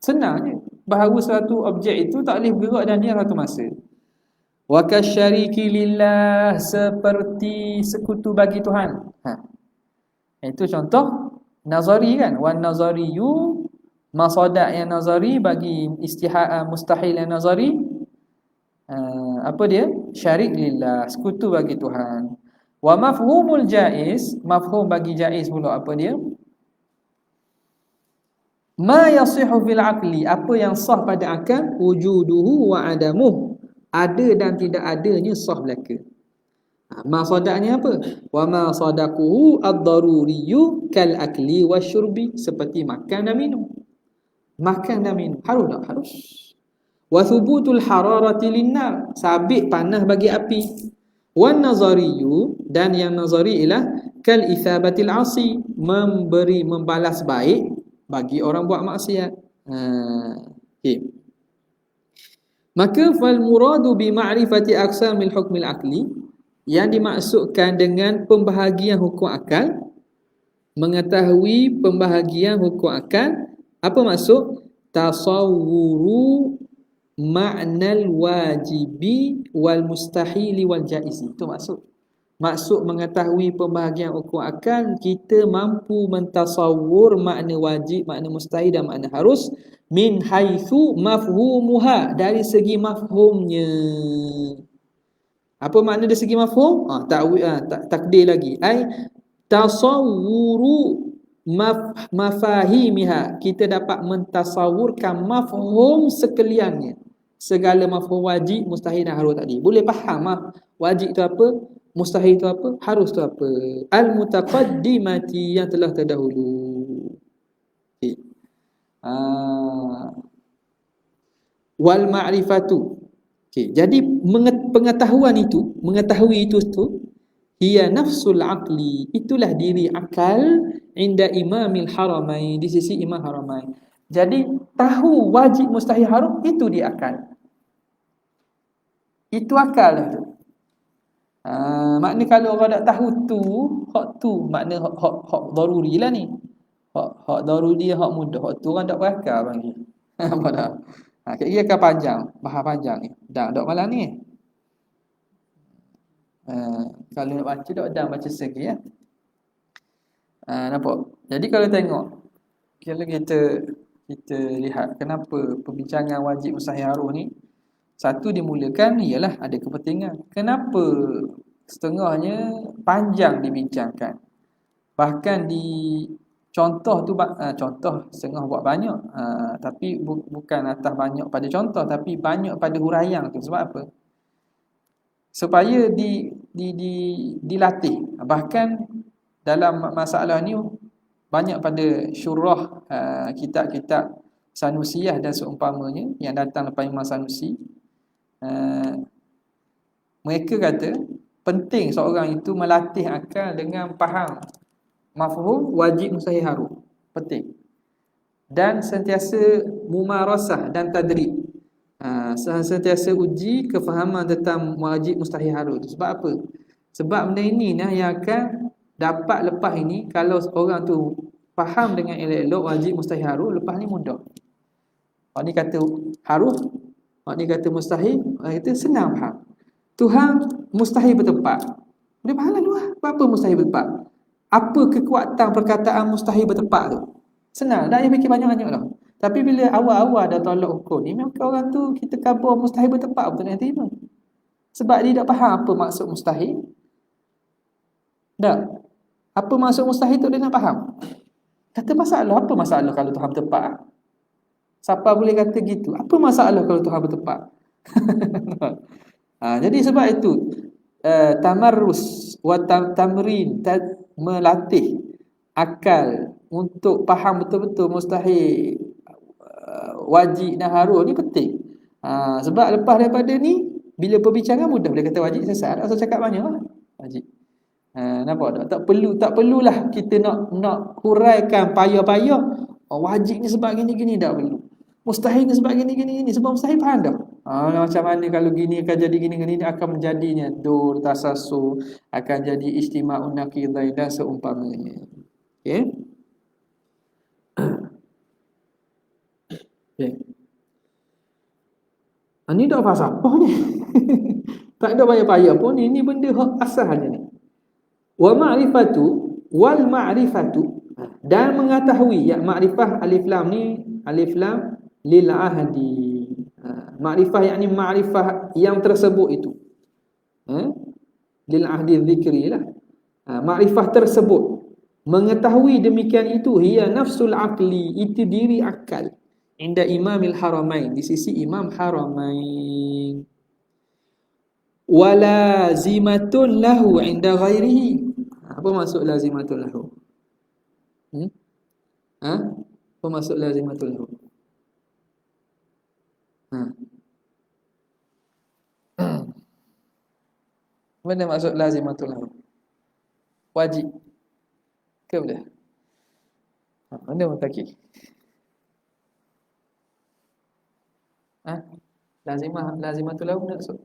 A: senang je. Bahawa satu objek itu tak boleh bergerak dan dia satu masa. Wa kasyariki lillah, seperti sekutu bagi Tuhan. Itu contoh nazari kan. Wan nazariyu, masadaq yang nazari bagi mustahil yang nazari. Apa dia? Syarik lillah, sekutu bagi Tuhan. Wa mafhumul jaiz, mafhum bagi jaiz pula apa dia? Ma yasihu fil aqli, apa yang sah pada akal, wujuduhu wa adamuh, ada dan tidak adanya sah belaka. Ma sadaqnya apa? Wa ma sadaquhu ad-daruriyyu kal akli wasyurbi, seperti makan dan minum. Makan dan minum harus tak? Harus. Wa thubutul hararati linnar, sabit panas bagi api. Wan nazariyyu, dan yang nazari ialah kal ithabatil asi, membalas baik bagi orang buat maksiat. Okay. Maka fal muradu bi ma'rifati aqsamil hukmil aqli, yang dimaksudkan dengan pembahagian hukum akal, mengetahui pembahagian hukum akal, apa maksud? Tasawwuru ma'nal wajibi wal mustahili wal jaizi. Itu maksud. Maksud mengetahui pembahagian hukum akal, kita mampu mentasawur makna wajib, makna mustahil dan makna harus min haitsu mafhumuha, dari segi mafhumnya. Apa makna dari segi mafhum? Takdir lagi. Ai tasawwuru mafahimiha, kita dapat mentasawurkan mafhum sekaliannya. Segala mafhum wajib, mustahil dan harus tadi. Boleh faham wajib itu apa, mustahil itu apa, harus itu apa. Al-mutaqaddimati, yang telah terdahulu. Okay. Wal ma'rifatu. Okay. Jadi mengetahui itu hiya nafsul aqli, itulah diri akal, inda imamil haramain, di sisi imam haramain. Jadi tahu wajib mustahil haram itu di akal. Itu akal lah tu. Makna kalau orang tak tahu tu makna hak daruri lah ni. Hak daruri, hak mudah, hak tu orang tak berakal bagi. Apa dah? Kira akan panjang, bahas panjang ni. Dah malam ni. Kalau nak baca dah baca segi ya. Nampak? Jadi kalau tengok, kalau kita lihat kenapa perbincangan wajib mustahil haram ni, satu dimulakan ialah ada kepentingan. Kenapa setengahnya panjang dibincangkan? Bahkan di contoh tu, contoh setengah buat banyak, tapi bukan atas banyak pada contoh, tapi banyak pada huraian tu. Sebab apa? Supaya dilatih. Bahkan dalam masalah ni banyak pada syurah kitab-kitab Sanusiyah dan seumpamanya yang datang lepas Imam Sanusi, mereka kata penting seorang itu melatih akal dengan faham mafhum wajib mustahil haram. Penting. Dan sentiasa mumarasah dan tadrib. Sentiasa uji kefahaman tentang wajib mustahil haram. Sebab apa? Sebab benda ini yang akan dapat lepas ini. Kalau orang tu faham dengan elok-elok wajib mustahil haram, lepas ni mudah. Orang ni kata harus, orang ni kata mustahil, orang kata senang faham. Tuhan mustahil bertempat, dia faham lalu lah. Apa mustahil bertempat? Apa kekuatan perkataan mustahil bertempat tu? Senang, dah dia fikir banyak-banyak dah. Tapi bila awal-awal dah tolak hukum ni, maka orang tu kita khabar mustahil bertempat betul nak terima. Sebab dia tak faham apa maksud mustahil. Tak. Apa maksud mustahil tu dia nak faham. Kata masalah, apa masalah kalau Tuhan bertempat? Siapa boleh kata gitu? Apa masalah kalau Tuhan bertempat? Jadi sebab itu tamarrus wa tamrin, melatih akal untuk faham betul-betul mustahil, wajib dan harus ni penting. Sebab lepas daripada ni, bila perbincangan mudah boleh kata wajib sesat, tak usah cakap banyak lah. Wajib. Nampak tak? Tak perlulah kita nak huraikan payah-payah. Wajib ni sebab gini-gini, tak perlu. Mustahil ni sebab gini-gini, sebab mustahil faham dah. Macam mana kalau gini akan jadi gini-gini, akan menjadinya dur, tasasu, akan jadi istima'un naqidain dan seumpamanya. Okey. Okay. Ini tak faham apa ni. Tak ada payah-payah pun ni. Ini benda asalnya ni. Wa ma'rifatu wal ma'rifatu, dan mengetahui. Ya, ma'rifah alif lam ni, alif lam lil ahdi. Ma'rifah yakni ma'rifah yang tersebut itu. Lil ahdi zikri lah. Ma'rifah tersebut, mengetahui demikian itu, hiya nafsul aqli, itu diri akal, inda imamil haramain, di sisi imam haramain. Walazimatun lahu inda ghairihi. Apa maksud lazimatun lahu? Apa maksud lazimatun lahu? Mana maksud lazimatun lahu? Wajib. Ke boleh? Mana mutaki? Lazimatul lahu nak masuk.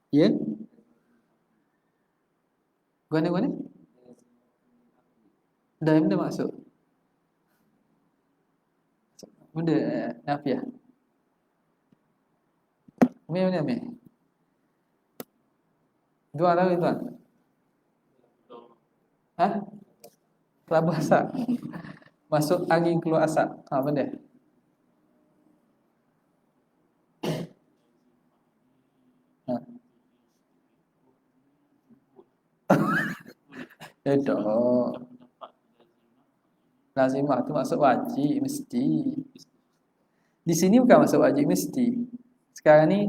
A: Ya? Mana? Dah benda masuk. Benda nafiah. Mana? Dua tahu tuan. Kelabah asap. Masuk angin keluar asap. Benda. Tak. Lazimah tu masuk wajib mesti. Di sini bukan masuk wajib mesti. Sekarang ni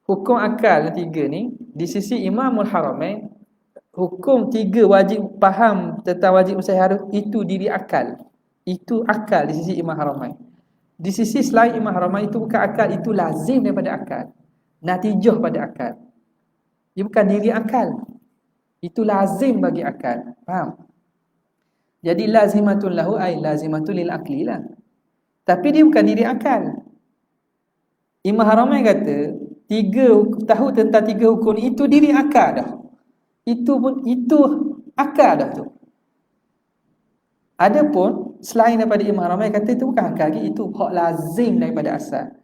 A: hukum akal yang tiga ni di sisi Imamul Haramain, hukum tiga wajib faham tentang wajib musyaharah itu diri akal. Itu akal di sisi Imam Haramain. Di sisi selain Imam Haramain itu bukan akal, itu lazim daripada akal. Natijah pada akal. Dia bukan diri akal. Itu lazim bagi akal. Faham? Jadi lazimatul lahu ay lazimatul lil aqli lah. Tapi dia bukan diri akal. Imam Haramain kata tahu tentang tiga hukum itu diri akal dah. Itu akal dah tu. Adapun selain daripada Imam Haramain kata itu bukan akal lagi, itu hak lazim daripada asal.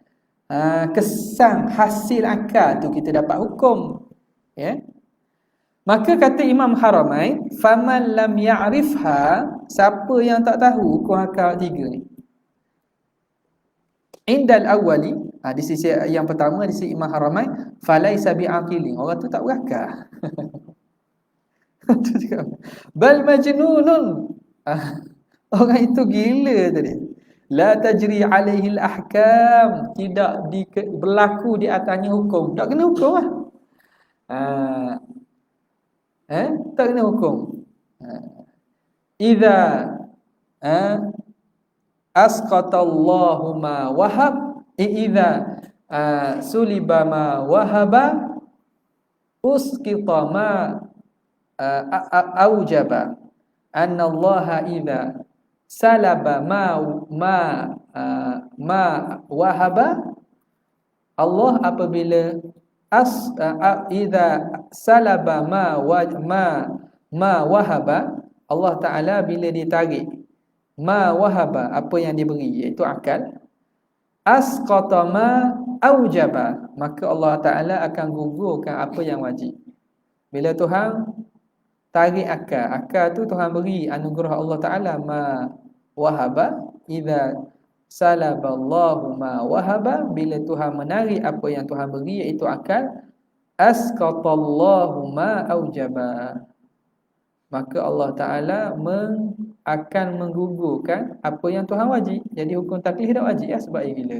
A: Kesan hasil akal tu kita dapat hukum. Ya. Maka kata Imam Haramain, faman lam ya'rifha, siapa yang tak tahu hukum akal tiga ni. Indal awwali, di sisi yang pertama di sisi Imam Haramain, falaisa bi'aqilin, orang tu tak berakal. Bal majnunun. Orang itu gila tadi. La tajri alaihi al-ahkam, tidak berlaku di atasnya hukum. Tak kena hukum lah. Tak kena hukum. Idza asqatallahu ma wahab, idza suliba ma wahaba, usqita ma aujaba. Anna Allah idza salaba ma wahaba, Allah apabila idza salaba ma wahaba, Allah Taala bila ditarik ma wahaba, apa yang diberi iaitu akal, asqata ma aujaba, maka Allah Taala akan gugurkan apa yang wajib. Bila Tuhan tarik akal tu Tuhan beri anugerah Allah Taala ma wahaba, idza salaballahu ma wahaba, bila Tuhan menarik apa yang Tuhan beri iaitu akal, asqatallahu ma aujaba, maka Allah Taala akan menggugurkan apa yang Tuhan wajib. Jadi hukum taklif tak wajib sebab ia gila.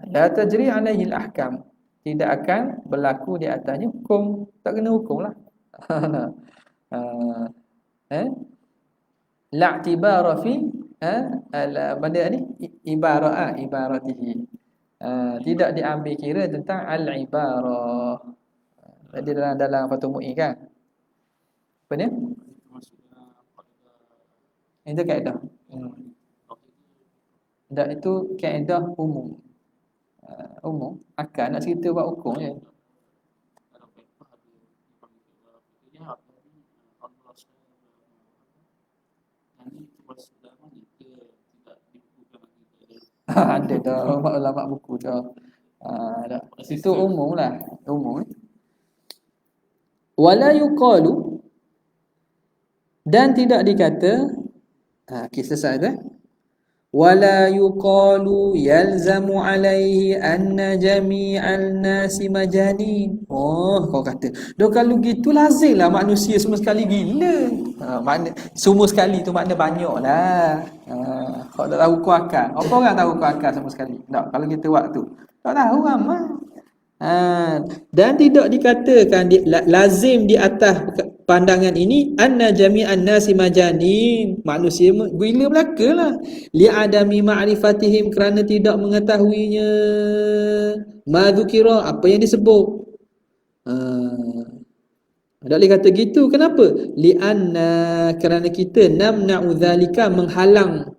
A: La tajri alaihi al-ahkam, tidak akan berlaku di atasnya hukum, tak kena hukum lah. La i'tibara fi benda ni ibaratihi, tidak diambil kira tentang al-ibarah. Jadi dalam Fathul Mu'in kan apa ni? Itu kaedah. Dan itu kaedah umum. Akal nak cerita buat hukum je. Ada dah ulama buku dah. Itu umum lah, umum. Wala yuqalu, dan tidak dikata, kisah saya, wala yuqalu yalzamu alaihi anna jami'al nasi majanin. Kau kata, kalau gitu lazimlah manusia semua sekali gila. Makna semua sekali tu makna banyaklah. Kau tak tahu hukum akal. Apa orang tahu hukum akal semua sekali? Tak, kalau kita waktu tak tahu ramai. Dan tidak dikatakan lazim di atas pandangan ini anna jami'an nasi majanin, manusia gila belakalah, li adami ma'rifatihim, kerana tidak mengetahuinya, ma dzukira, apa yang disebut. Tak boleh kata gitu. Kenapa? Lianna, kerana kita namna'u dzalika, menghalang.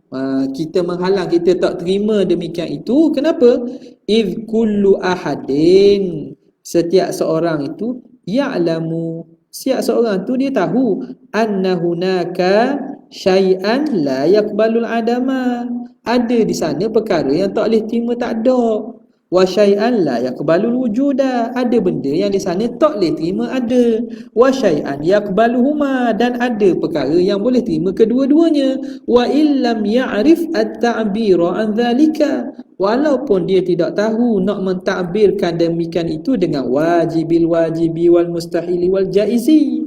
A: Kita menghalang, kita tak terima demikian itu. Kenapa? Idh kullu ahadin, setiap seorang itu, ya'lamu, setiap seorang tu dia tahu, anna hunaka syai'an la yaqbalul adama, ada di sana perkara yang tak boleh terima tak ada. Wa syai'an la yaqbalul wujuda, ada benda yang di sana tak boleh terima ada. Wa syai'an yaqbaluhuma, dan ada perkara yang boleh terima kedua-duanya. Wa illam ya'rif at-ta'bira an dzalika, walaupun dia tidak tahu nak mentadbirkan demikian itu dengan wajibil wajibi wal mustahili wal jaizi.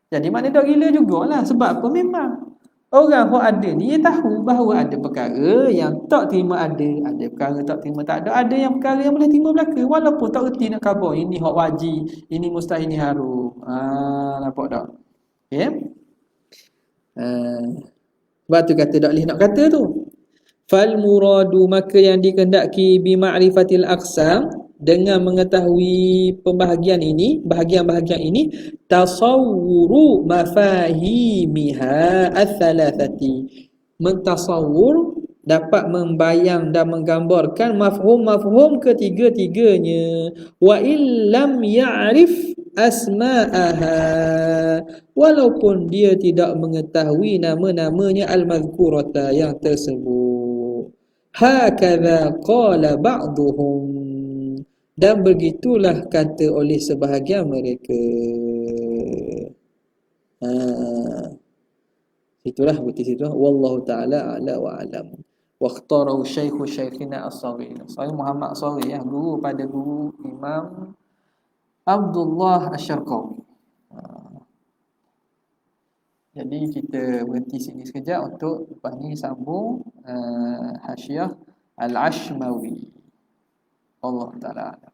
A: Jadi mana dah gila jugalah. Sebab apa? Memang orang yang ada ni dia tahu bahawa ada perkara yang tak terima ada perkara tak terima tak ada yang perkara yang boleh terima belaka, walaupun tak reti nak khabar ini hak wajib, ini mustahil, ini haram. Nampak tak? Okey. Sebab tu kata tak boleh nak kata tu. Fal muradu, maka yang dikehendaki bi ma'rifatil aqsam, dengan mengetahui pembahagian ini, bahagian-bahagian ini, tasawwuru mafahimiha ats-tsalatsati, mentasawur, dapat membayang dan menggambarkan mafhum-mafhum ketiga-tiganya. Wa illam ya'rif asma'aha, walaupun dia tidak mengetahui nama-namanya al-mazkurata, yang tersebut. Hakadha qala ba'duhum, dan begitulah kata oleh sebahagian mereka. Itulah bukti situ. Wallahu ta'ala a'la wa a'lam. Wa ikhtarahu syekhina as-saghir. Saya Muhammad As-Saghir, guru pada guru Imam Abdullah Asy-Syarqawi. Jadi kita berhenti sini sekejap untuk lepas ni sambung Hasyiah Al-Ashmawi. Allah Ta'ala.